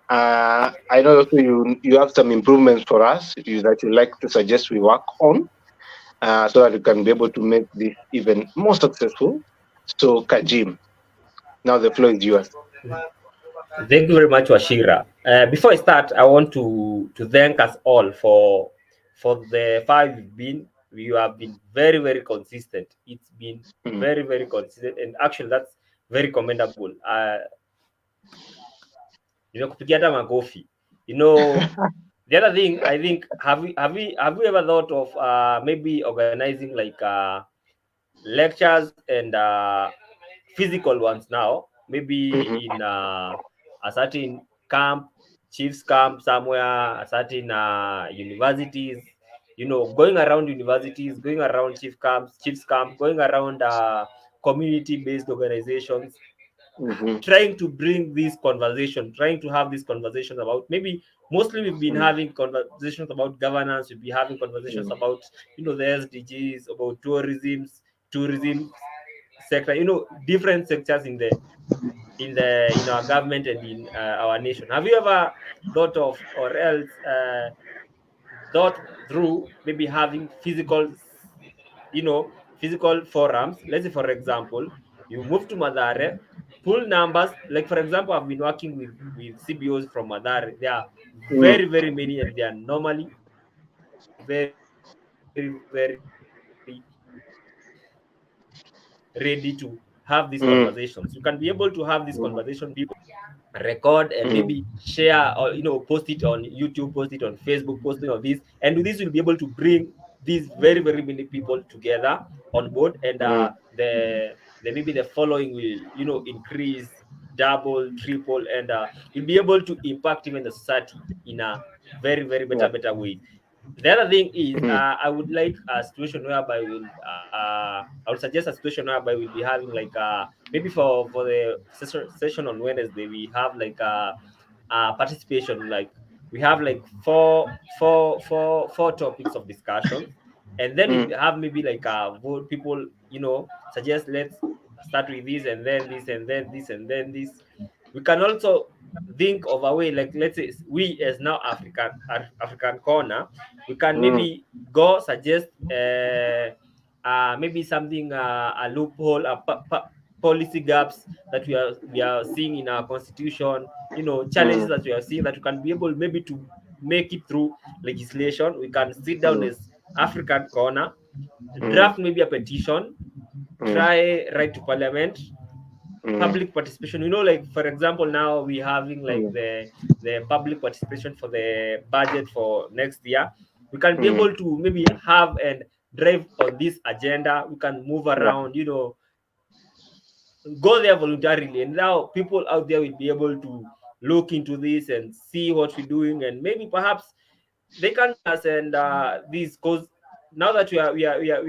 I know also you have some improvements for us that you like to suggest we work on, so that we can be able to make this even more successful. So, Kajim, now the floor is yours. Thank you very much, Wachira. Before I start, I want to thank us all for the 5 we've been. You have been very, very consistent. It's been very, very consistent, and actually that's very commendable. Kupigia hata makofi. The other thing, I think, have we ever thought of maybe organizing like lectures and physical ones now, maybe in a certain camp, chiefs camp somewhere, a certain universities, going around universities, going around chiefs camp, going around community-based organizations, trying to bring this conversation, trying to have this conversation about, maybe mostly we've been having conversations about governance, we'll be having conversations about, the SDGs, about tourism sector, different sectors in our government and in our nation. Have you ever thought of, or else thought through maybe having physical forums? Let's say, for example, you move to Madare, pull numbers. Like, for example, I've been working with CBOs from Madare. They are very, very many, and they are normally very, very ready to have these conversations. You can be able to have this conversation, people record and maybe share, or post it on YouTube, post it on Facebook, post it on this, and with this you'll be able to bring these very, very many people together on board, and maybe the following will increase, double, triple, and you'll be able to impact even the society in a very, very better way. The other thing is, I would like a situation whereby I would suggest a situation whereby we'll be having like maybe for the session on Wednesday, we have like a participation, like we have like four topics of discussion, and then we have maybe like vote, people suggest, let's start with this, and then this, and then this, and then this. We can also think of a way, like, let's say we as now African Kona, we can maybe go suggest maybe something, a loophole, policy gaps that we are seeing in our constitution, challenges that we are seeing, that we can be able maybe to make it through legislation. We can sit down as African Kona, draft maybe a petition, try write to parliament, public participation. Like for example, now we having like the public participation for the budget for next year. We can be able to maybe have and drive on this agenda. We can move around, go there voluntarily, and now people out there will be able to look into this and see what we're doing, and maybe perhaps they can us and this, because now that we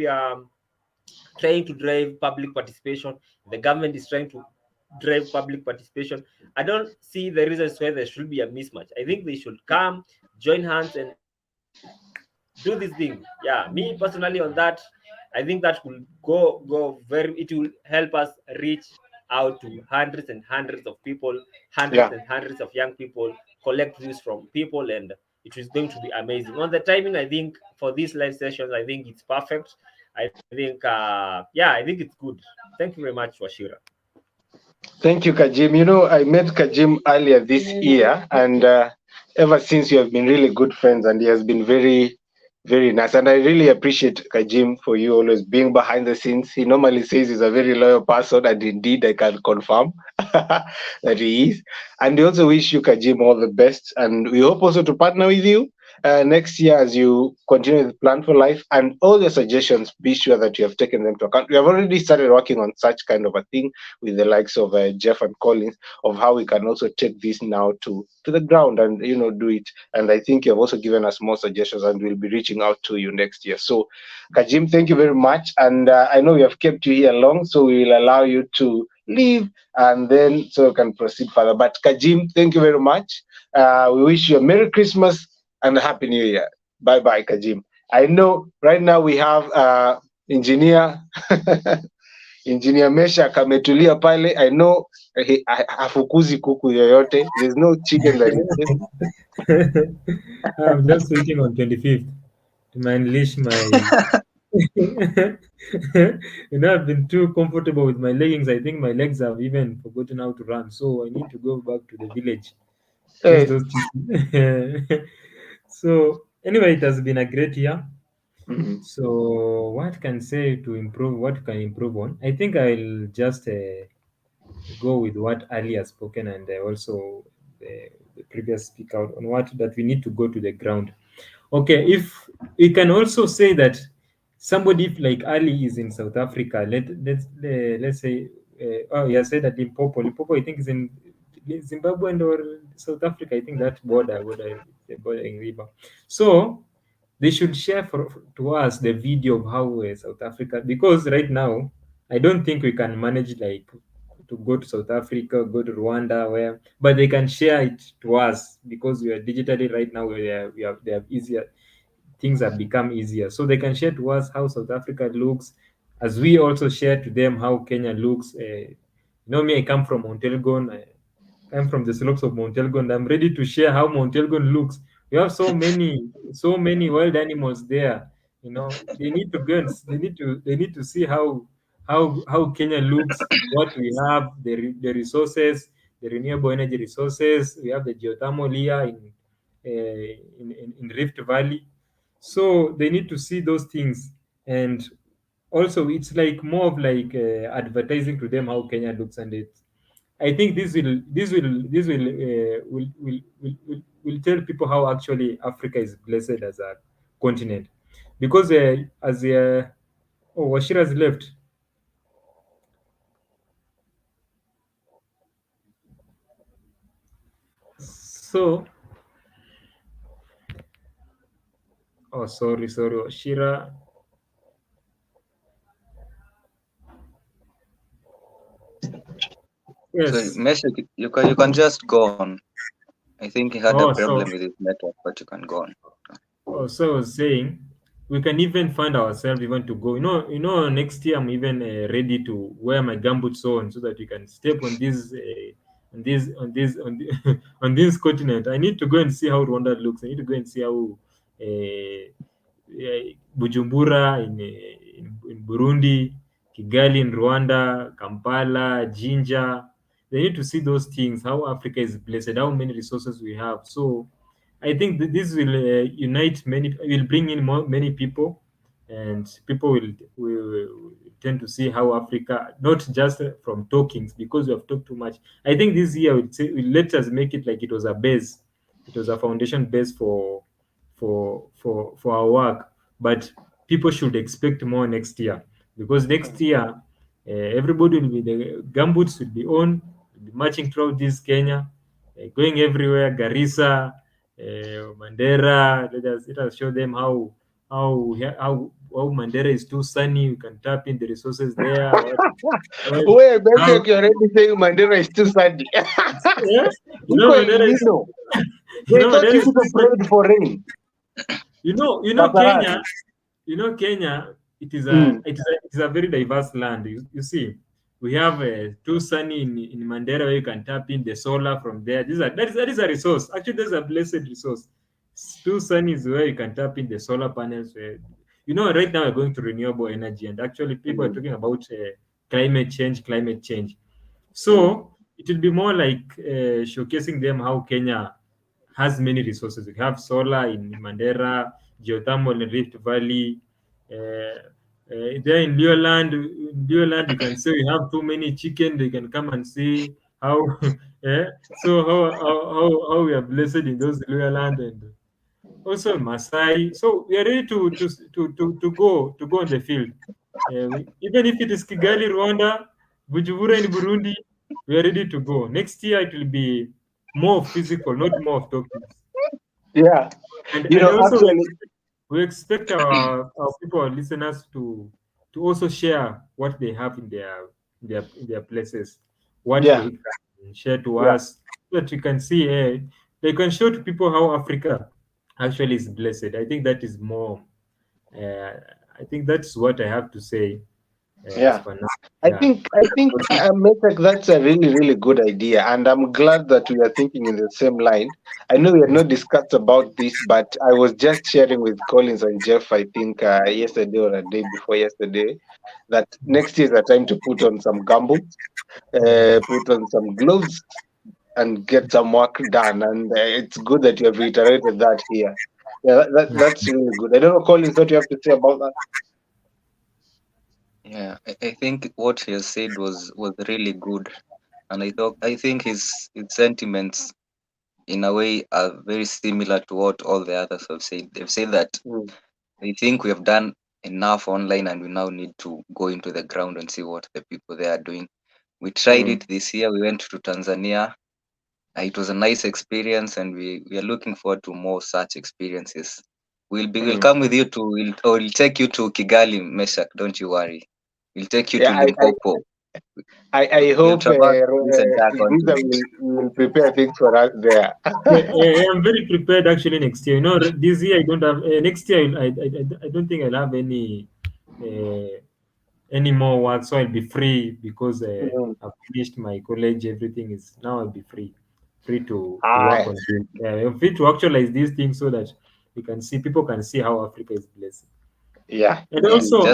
are trying to drive public participation, the government is trying to drive public participation. I don't see the reasons why there should be a mismatch. I think they should come, join hands, and do this thing. Yeah, me personally on that, I think that will go very. It will help us reach out to hundreds and hundreds of people, hundreds and hundreds of young people, collect views from people, and it is going to be amazing. On the timing, I think for these live sessions, I think it's perfect. I think, I think it's good. Thank you very much, Wachira. Thank you, Kajim. I met Kajim earlier this year, and ever since we have been really good friends, and he has been very, very nice. And I really appreciate Kajim for you always being behind the scenes. He normally says he's a very loyal person, and indeed I can confirm that he is. And we also wish you, Kajim, all the best. And we hope also to partner with you next year as you continue the plan for life, and all your suggestions, be sure that you have taken them to account. We have already started working on such kind of a thing with the likes of Jeff and Collins, of how we can also take this now to the ground and do it. And I think you have also given us more suggestions, and we'll be reaching out to you next year. So Kajim, thank you very much. And I know we have kept you here long, so we will allow you to leave, and then so we can proceed further. But Kajim, thank you very much. We wish you a Merry Christmas and a Happy New Year. Bye bye, Kajim. I know right now we have engineer engineer Mesha kametulia pale. I know hafukuzi kuku yoyote. There's no chicken that is I'm just waiting on 25th to unleash my I've been too comfortable with my leggings. I think my legs have even forgotten how to run, so I need to go back to the village. Those So anyway, it has been a great year. So what can say to improve? What can improve on? I think I'll just go with what Ali has spoken, and also the previous speaker on what that we need to go to the ground. Okay, if we can also say that somebody like Ali is in South Africa, let's say, he has said that Limpopo, I think is in Zimbabwe or South Africa. I think that bordering river. So they should share to us the video of how South Africa, because right now I don't think we can manage like to go to South Africa, go to Rwanda, but they can share it to us because we are digitally right now. They have easier things have become easier, so they can share to us how South Africa looks, as we also share to them how Kenya looks. Me, I come from Mount Elgon. I'm from the slopes of Mount Elgon. I'm ready to share how Mount Elgon looks. We have so many wild animals there. They need to go and they need to see how Kenya looks, what we have, the resources, the renewable energy resources. We have the geothermal here in Rift Valley. So they need to see those things, and also it's like more of like advertising to them how Kenya looks, and I think this will tell people how actually Africa is blessed as a continent, because Wachira's left. So sorry, Wachira. Yes. Sorry, Mesha, you can just go on. I think he had a problem with his network, but you can go on. So I was saying, we can even find ourselves even to go. Next year I'm even ready to wear my gumboots on, so that you can step on this on this continent. I need to go and see how Rwanda looks. I need to go and see how Bujumbura in Burundi, Kigali in Rwanda, Kampala, Jinja. They need to see those things, how Africa is blessed, how many resources we have. So I think that this will unite will bring in many people, and people will tend to see how Africa, not just from talkings, because we have talked too much. I think this year let us make it like it was a base, it was a foundation base for our work. But people should expect more next year, because next year everybody will be, the gumboots will be on, will be marching throughout this Kenya, going everywhere, Garissa, Mandera. Let us show them how Mandera is too sunny. We can tap in the resources there. Wait, maybe you're already saying Mandera is too sunny. Yeah, you know Mandera is. They thought you should have prayed for rain. You know Kenya. You know Kenya. It is a very diverse land. You see, we have too sunny in Mandera, where you can tap in the solar from there. That is a resource. Actually, that's a blessed resource. Too sunny is where you can tap in the solar panels. You know, right now we're going to renewable energy, and actually people are talking about climate change. So it will be more like showcasing them how Kenya has many resources. We have solar in Mandera, geothermal in Rift Valley. There in Leoland, you can say we have too many chicken. They can come and see how. So how we are blessed in those Leoland, and also Masai. So we are ready to go on the field. Even if it is Kigali, Rwanda, Bujumbura in Burundi, we are ready to go. Next year it will be more physical, not more of talking. Yeah, and also actually, we expect our people, our listeners, to also share what they have in their places, what they can share to us, so that we can see. They can show to people how Africa actually is blessed. I think that is more. I think that's what I have to say. I think Metak, that's a really good idea, and I'm glad that we are thinking in the same line. I know we had not discussed about this, but I was just sharing with Collins and Jeff, I think yesterday or a day before yesterday, that next year is the time to put on some gumboots, put on some gloves, and get some work done. And it's good that you have reiterated that here. Yeah, that's really good. I don't know, Collins, what you have to say about that. Yeah, I think what he has said was really good, and I think his sentiments, in a way, are very similar to what all the others have said. They've said that they think we have done enough online, and we now need to go into the ground and see what the people there are doing. We tried it this year. We went to Tanzania. It was a nice experience, and we are looking forward to more such experiences. We'll come with you to, we'll take you to Kigali, Meshak. Don't you worry. We'll take you to Limpopo. I hope Visa will prepare things for us there. I'm very prepared actually next year. You know, this year I don't have. Next year I don't think I'll have any more work, so I'll be free because I've finished my college. Everything is now. I'll be free to work on this. I'm free to actualize these things so that people can see how Africa is blessed. Yeah, and also we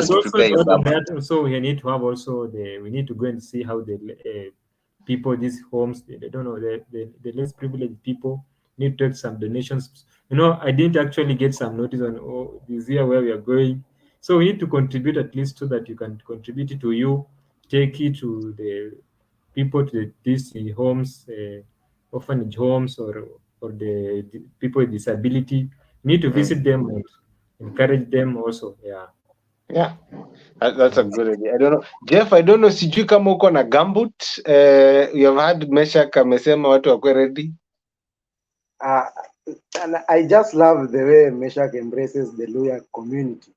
need to have we need to go and see how the people, these homes, they don't know, the less privileged people need to take some donations. You know, I didn't actually get some notice on this year where we are going, so we need to contribute at least so that you can contribute it to you, take it to the people, to these homes, orphanage homes, or the people with disability. You need to visit them and encourage them also. Yeah, that's a good idea. I don't know, Jeff, I don't know, sijui kama uko na gambut. You have had Meshak amesema watu wakwe ready. And I just love the way Meshak embraces the Luya community.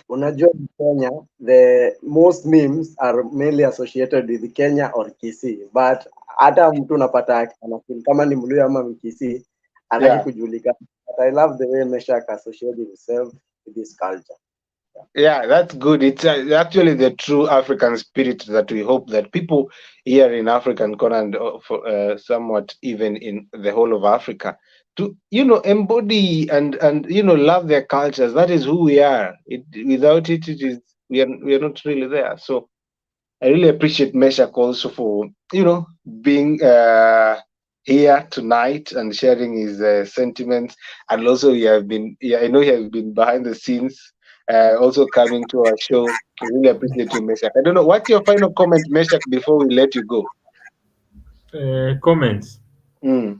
Unajua Kenya, the most memes are mainly associated with Kenya or Kisii, but hata mtu unapata anafeel kama ni Mluya ama Mkisii anataka kujulikana. But I love the way Meshak associates himself with this culture. Yeah, that's good. It's actually the true African spirit that we hope that people here in African Kona and somewhat even in the whole of Africa to, embody and love their cultures. That is who we are. Without it, we are not really there. So I really appreciate Meshak also for being here tonight and sharing his sentiments. And also I know he has been behind the scenes also coming to our show. We really appreciate you, Meshach. I don't know, what's your final comment, Meshach, before we let you go? Comments. Mm.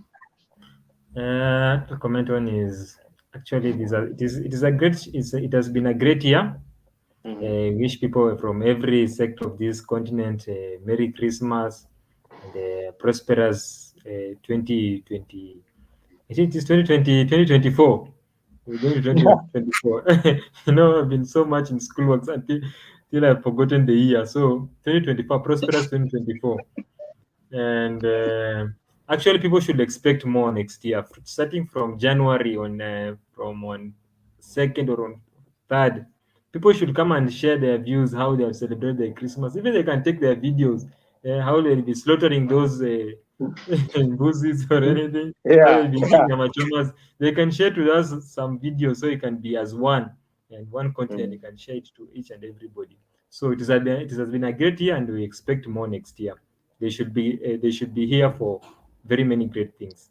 To comment on is actually it has been a great year. Wish people from every sector of this continent Merry Christmas and prosperous 2020. I think it's 2020, 2024. We're going to 2024. I've been so much in schoolwork until I've forgotten the year. So 2024, prosperous 2024. And actually, people should expect more next year, starting from January on 2nd or on 3rd. People should come and share their views, how they have celebrated their Christmas. Even they can take their videos, how they'll be slaughtering those buses or anything, how they'll be eating amachomas. They can share to us some videos so it can be as one and one continent. They can share it to each and everybody. So it has been a great year, and we expect more next year. They should be here for very many great things.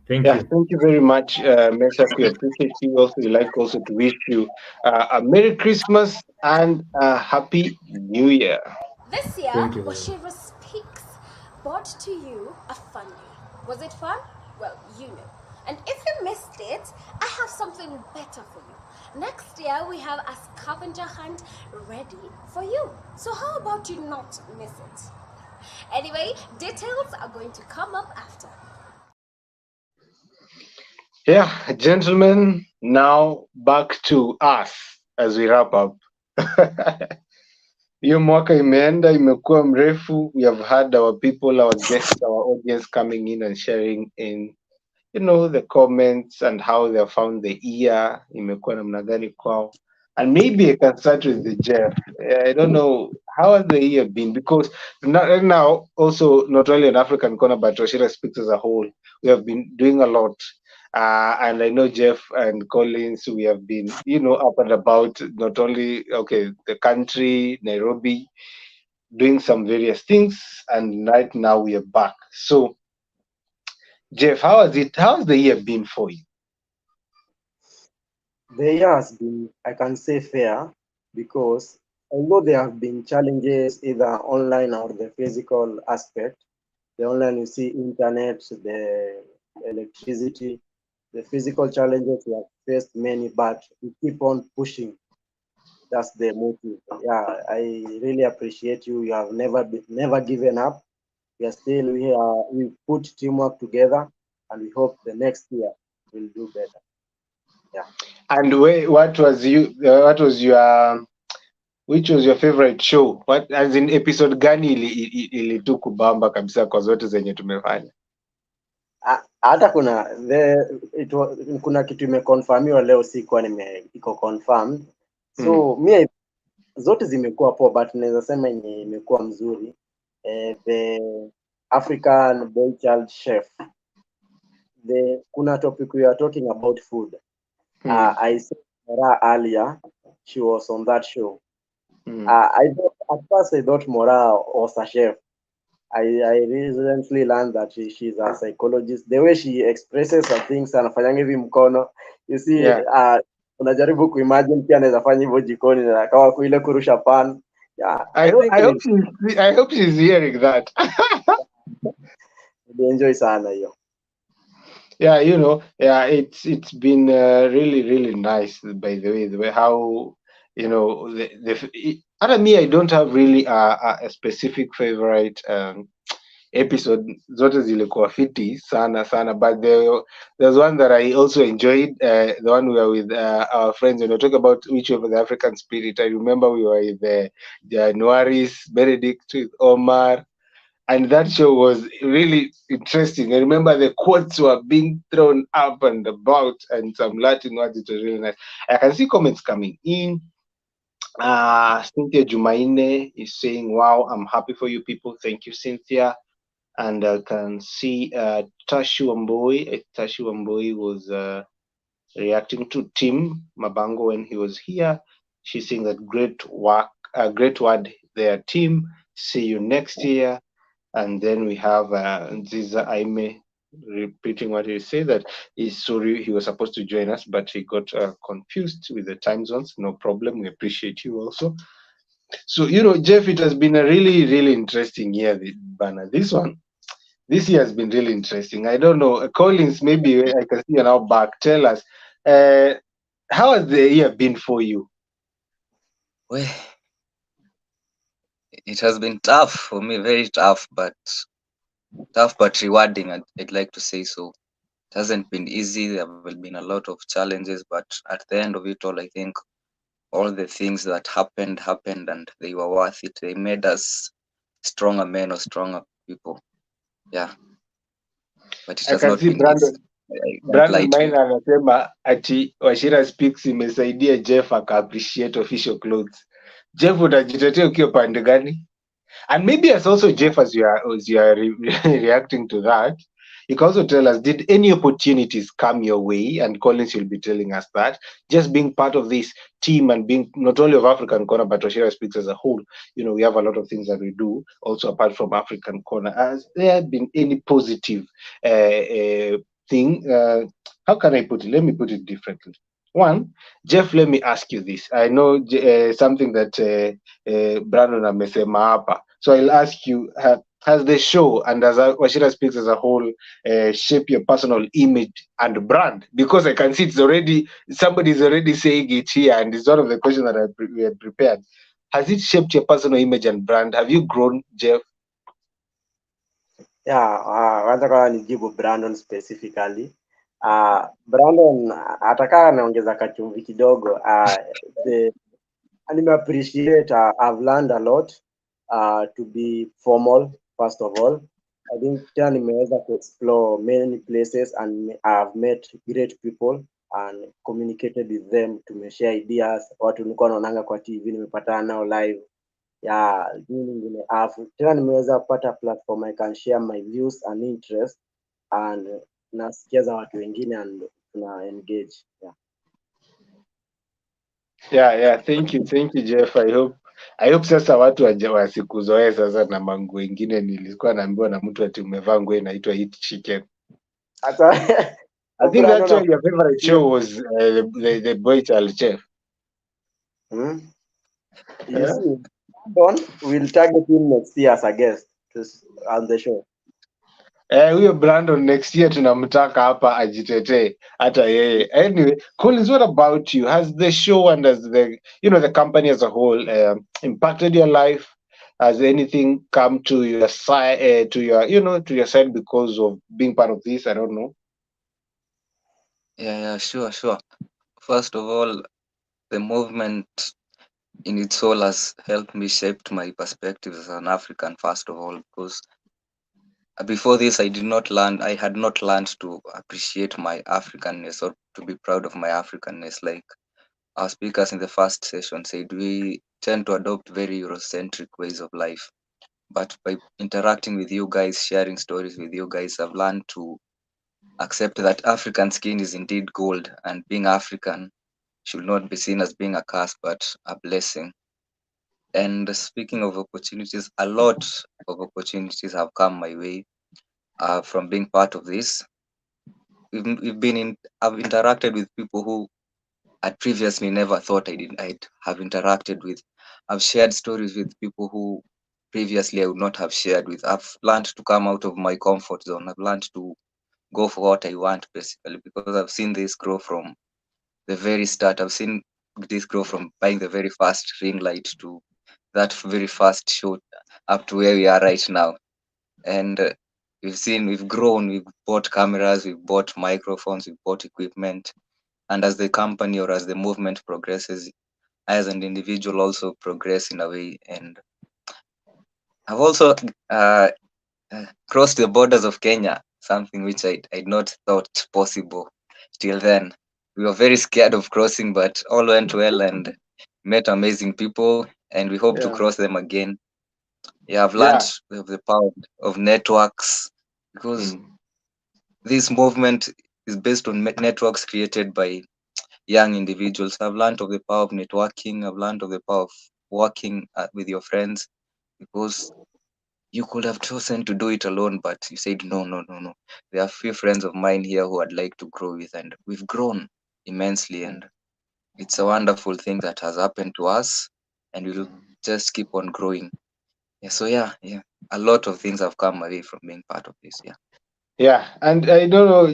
Thank you. Thank you very much, Meshach. We appreciate you. Also, we like also to wish you a Merry Christmas and a Happy New Year. This year, Thank you. Wachira Speaks brought to you a fun day. Was it fun? Well, you know. And if you missed it, I have something better for you. Next year, we have a scavenger hunt ready for you. So how about you not miss it? Anyway, details are going to come up after. Yeah, gentlemen, now back to us as we wrap up. Hiyo mwaka imeenda, imekuwa mrefu. We have had our people, our guests, our audience coming in and sharing in, the comments and how they have found the year. Imekuwa namna gani kwao. And maybe I can start with the Jeff. I don't know, how has the year been? Because right now, also not only on African Kona, but Wachira Speaks as a whole, we have been doing a lot. And I know Jeff and Collins, we have been, up and about, not only, the country, Nairobi, doing some various things. And right now we are back. So, Jeff, how's the year been for you? The year has been, I can say, fair, because although there have been challenges either online or the physical aspect, the online, you see internet, the electricity, the physical challenges, we have faced many, but we keep on pushing. That's the motive. Yeah, I really appreciate you. You have never given up. We are still here. We put teamwork together, and we hope the next year will do better. Yeah. And which was your favorite show? What, as in episode gani ilitu kubamba kabisa kwa zote zenye tumefanya? Hata kuna kitu imeconfirmiwa leo, sikuwa iko confirmed. So mimi zote zimekuwa poa, but naweza sema imekuwa mzuri. The African Boy Child Chef. Kuna topic we are talking about food. I saw Mora earlier. She was on that show. At first I thought Mora was a chef. I recently learned that she's a psychologist. The way she expresses her things, anafanyanga hivi mkono. You see, unajaribu kuimagine pia anaweza fanya hivyo jikoni na kama kuile kurusha pan. Yeah, I hope she's hearing that. They enjoy sana hiyo. Yeah, it's been really nice, by the way how, other me, I don't have really a specific favorite episode. Zote zilikuwa fiti sana, but there's one that I also enjoyed, the one we were with our friends, when we talk about which of the African spirit. I remember we were with Januaris, Benedict, with Omar, and that show was really interesting. I remember the quotes were being thrown up and about, and some Latin words. It was really nice. I can see comments coming in. Cynthia Jumaine is saying, "Wow, I'm happy for you people. Thank you, Cynthia." And I can see Tashi Wamboi. Tashi Wamboi was reacting to Tim Mabango when he was here. She's saying that great work, great word there, Tim. See you next year. And then we have Nziza Aime repeating what he said, that he's sorry he was supposed to join us, but he got confused with the time zones. No problem. We appreciate you also. So, Jeff, it has been a really, really interesting year, Banner. This year has been really interesting. I don't know, Collins, maybe I can see you now back. Tell us, how has the year been for you? Well, it has been tough for me, very tough, but rewarding. I'd like to say so. It hasn't been easy. There have been a lot of challenges, but at the end of it all, I think all the things that happened, and they were worth it. They made us stronger men or stronger people. Yeah. But it I has can not see been easy. Brandon Maina anasema ati Wachira Speaks imesaidia Jeff aka-appreciate official clothes. Jeff, utajitetea ukiwa pande gani? And maybe as also Jeff, as you are reacting to that, you can also tell us, did any opportunities come your way? And Collins will be telling us that. Just being part of this team and being not only of African Kona, but Wachira Speaks as a whole, we have a lot of things that we do also apart from African Kona. Has there been any positive thing? How can I put it? Let me put it differently. One, Jeff, let me ask you this. I know something that Brandon amesema hapa. So I'll ask you, has the show and as Wachira Speaks as a whole shape your personal image and brand? Because I can see somebody's already saying it here, and it's one of the questions that we had prepared. Has it shaped your personal image and brand? Have you grown, Jeff? Yeah, kwanza kwa nijibu Brandon specifically. Brandon atakaa anaongeza kachumvi kidogo. Appreciate, I've learned a lot to be formal, first of all. I think tena nimeweza to explore many places and I've met great people and communicated with them, tumeshare ideas. Watu nilikuwa naonanga kwa TV nimepatana nao live. Yeah, tena nimeweza kupata platform I can share my views and interests and nasikiza watu wengine and tuna engage. Yeah. Thank you, Jeff. I hope sasa watu wasikuzoee sasa na manguo ingine. Nilikuwa naambiwa na mtu ati umevaa nguo inaitwa Eat Chicken. I think that's why your favorite show was the Boy Child Chef. You see, we'll target him next year as a guest on the show. Huyo Brandon next year tunamtaka hapa ajitetee hata yeye. Anyway, Collins, what about you? Has the show and as the company as a whole impacted your life? Has anything come to your side, to your side because of being part of this? I don't know. Yeah, sure. First of all, the movement in its whole has helped me shape my perspective as an African, first of all, because before this I had not learned to appreciate my Africanness or to be proud of my Africanness. Like our speakers in the first session said, we tend to adopt very Eurocentric ways of life. But by interacting with you guys, sharing stories with you guys, I've learned to accept that African skin is indeed gold, and being African should not be seen as being a curse, but a blessing. And speaking of opportunities, a lot of opportunities have come my way from being part of this. I've interacted with people who I previously never thought I'd have interacted with. I've shared stories with people who previously I would not have shared with. I've learned to come out of my comfort zone. I've learned to go for what I want, basically, because I've seen this grow from the very start. I've seen this grow from buying the very first ring light to that very first show up to where we are right now. And we've grown, we've bought cameras, we've bought microphones, we've bought equipment. And as the company or as the movement progresses, I as an individual also progress in a way. And I've also crossed the borders of Kenya, something which I'd not thought possible till then. We were very scared of crossing, but all went well and met amazing people, and we hope to cross them again. Yeah, I've learned the power of networks, because this movement is based on networks created by young individuals. I've learned of the power of networking. I've learned of the power of working with your friends, because you could have chosen to do it alone, but you said no. There are a few friends of mine here who I'd like to grow with, and we've grown immensely, and it's a wonderful thing that has happened to us, and we'll just keep on growing. So yeah, a lot of things have come away from being part of this. Yeah, and I don't know,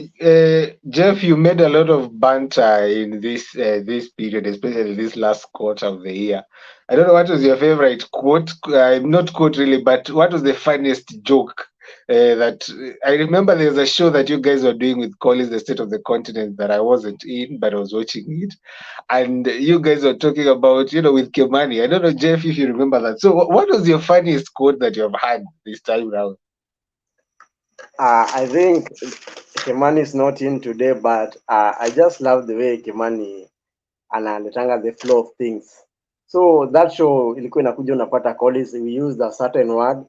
Jeff, you made a lot of banter in this period, especially this last quarter of the year. I don't know what was your favorite quote, not quote really, but what was the funniest joke that I remember there's a show that you guys were doing with Collins, The State of the Continent, that I wasn't in, but I was watching it. And you guys were talking about, with Kimani. I don't know, Jeff, if you remember that. So what was your funniest quote that you've had this time round? I think Kimani is not in today, but I just love the way Kimani analetanga the flow of things. So that show ilikuwa inakuja unapata Collins, we used a certain word,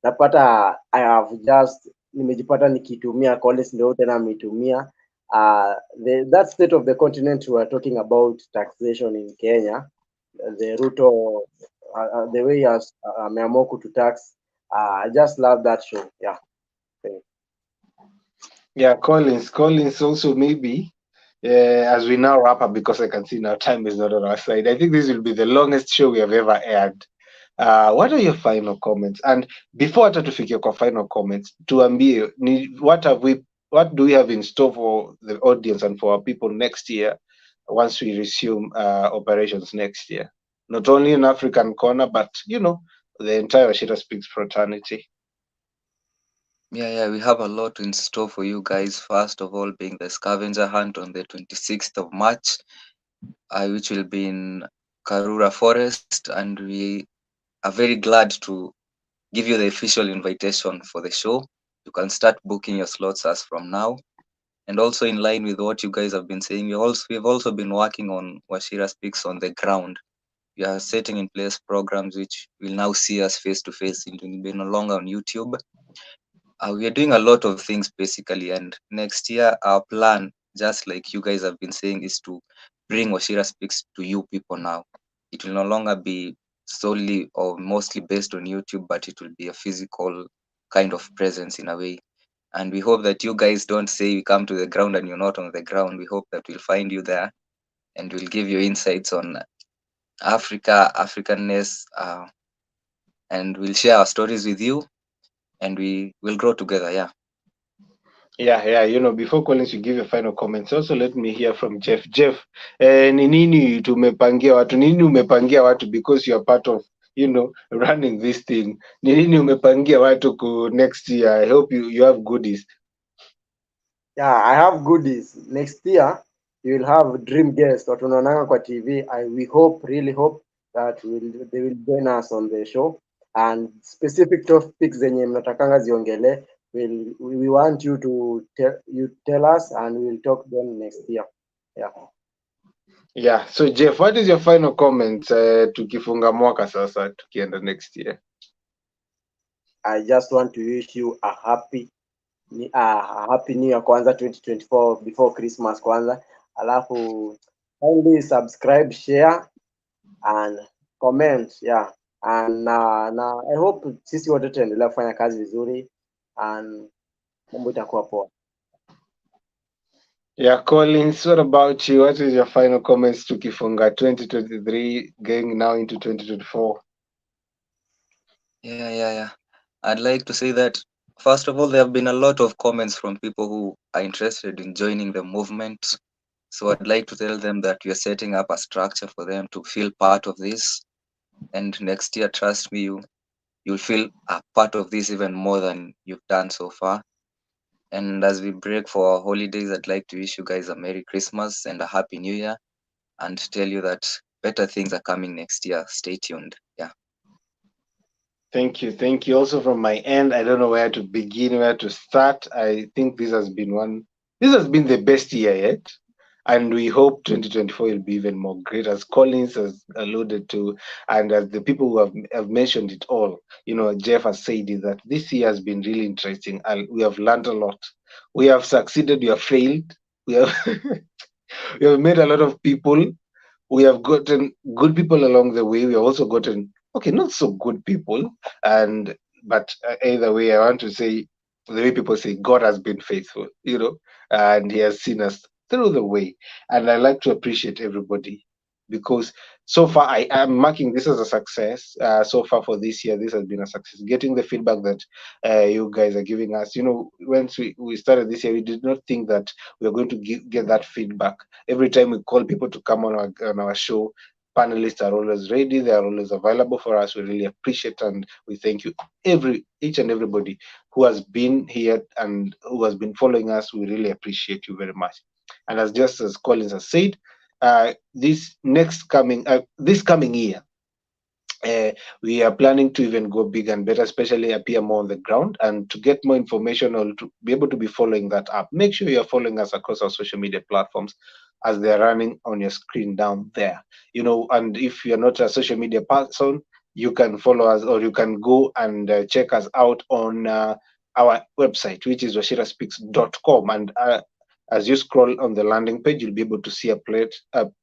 napata I have just nimejipata nikitumia Collins ndio tena ametumia that state of the continent we are talking about taxation in Kenya, the Ruto the way he has ameamua to tax. I just love that show. Yeah. Yeah, Collins also maybe, as we now wrap up, because I can see now time is not on our side. I think this will be the longest show we have ever aired. What are your final comments? And before hata tufikie kwa final comments, tuambie what do we have in store for the audience and for our people next year once we resume operations next year? Not only in African Kona, but the entire Wachira Speaks fraternity. Yeah, we have a lot in store for you guys. First of all, being the scavenger hunt on the 26th of March, which will be in Karura Forest, and we are very glad to give you the official invitation for the show. You can start booking your slots as from now. And also in line with what you guys have been saying, we've also been working on Wachira Speaks on the ground. We are setting in place programs which will now see us face to face. It will be no longer on YouTube. We are doing a lot of things basically, and next year our plan, just like you guys have been saying, is to bring Wachira Speaks to you people now. It will no longer be solely or mostly based on YouTube, but it will be a physical kind of presence in a way. And we hope that you guys don't say you come to the ground and you're not on the ground. We hope that we'll find you there and we'll give you insights on Africa, Africanness, and we'll share our stories with you and we will grow together. Yeah. Before Collins, you give your final comments. Also, let me hear from Jeff. Jeff, ni nini tumepangia watu? Nini umepangia watu because you are part of, running this thing? Ni nini umepangia watu next year? I hope you have goodies. Yeah, I have goodies. Next year, you will have dream guests. Watu unaonanga kwa TV. We really hope that they will join us on the show. And specific topics zenye mnatakanga ziongele, we want you to tell us and we'll talk them next year. Yeah. So Jeff, what is your final comment tukifunga mwaka sasa tukienda next year? I just want to wish you a happy new year kwanza 2024 before Christmas kwanza, alafu kindly subscribe, share and comment. And I hope sisi wote tutaendelea kufanya kazi vizuri and mambo itakuwa poa. Yeah, Collins, what about you? What is your final comments tukifunga 2023 going now into 2024? Yeah. I'd like to say that, first of all, there have been a lot of comments from people who are interested in joining the movement. So I'd like to tell them that we are setting up a structure for them to feel part of this. And next year, trust me, you'll feel a part of this even more than you've done so far. And as we break for our holidays, I'd like to wish you guys a Merry Christmas and a Happy New Year and tell you that better things are coming next year. Stay tuned. Yeah. Thank you. Also from my end, I don't know where to begin, where to start. I think this has been the best year yet. And we hope 2024 will be even more great, as Collins has alluded to, and as the people who have mentioned it all. Jeff has said it, that this year has been really interesting, and we have learned a lot. We have succeeded, we have failed, we have we have met a lot of people. We have gotten good people along the way. We have also gotten not so good people, and But either way, I want to say the way people say God has been faithful, and He has seen us through the way. And I like to appreciate everybody because so far I am marking this as a success. So far for this year, this has been a success. Getting the feedback that you guys are giving us. Once we started this year, we did not think that we were going to get that feedback. Every time we call people to come on our show, panelists are always ready. They are always available for us. We really appreciate and we thank you each and everybody who has been here and who has been following us. We really appreciate you very much. And as Collins has said, this coming year, we are planning to even go big and better, especially appear more on the ground. And to get more information or to be able to be following that up, make sure you're following us across our social media platforms as they're running on your screen down there. And if you're not a social media person, you can follow us or you can go and check us out on our website, which is wachiraspeaks.com. And as you scroll on the landing page, you'll be able to see a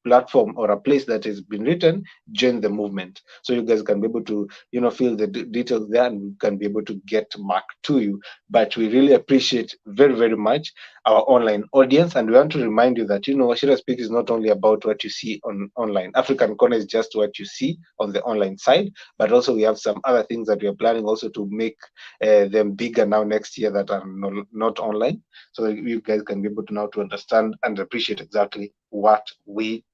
platform or a place that has been written, join the movement. So you guys can be able to, fill the details there and we can be able to get back to you. But we really appreciate very, very much our online audience. And we want to remind you that, Wachira Speaks is not only about what you see online. African Kona is just what you see on the online side, but also we have some other things that we are planning also to make them bigger now next year that are not online. So you guys can be able to now to understand and appreciate exactly what we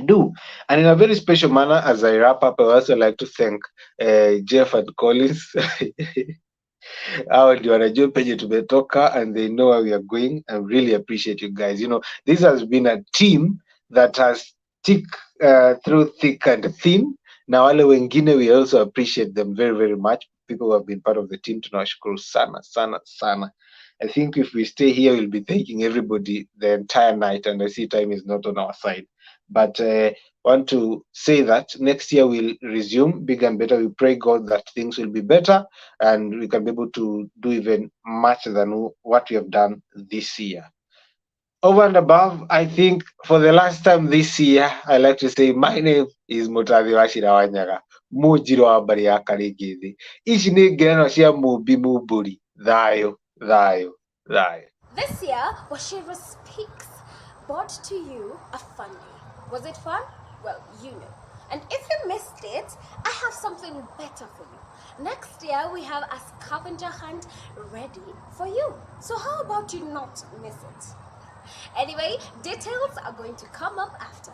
do. And in a very special manner, as I wrap up, I also like to thank Jeff and Collins. Hao ndio wanajua penye tumetoka and they know where we are going. I really appreciate you guys. This has been a team that has stick through thick and thin. Na wale wengine, we also appreciate them very, very much. People who have been part of the team, tunawashukuru sana, sana, sana. I think if we stay here, we'll be thanking everybody the entire night, and I see time is not on our side. But want to say that next year we'll resume big and better. We pray God that things will be better and we can be able to do even much than what we have done this year. Over and above, I think for the last time this year, I like to say my name is Wachira Wanyaga, Mujiro wa Bari ya Karigithi. Ici nĩ ngerenwa cia mũmbi mũmbũri. Thayo, thayo, thayo. This year, Wachira Speaks brought to you a fun day. Was it fun? Well, you know. And if you missed it, I have something better for you. Next year, we have a scavenger hunt ready for you. So how about you not miss it? Anyway, details are going to come up after.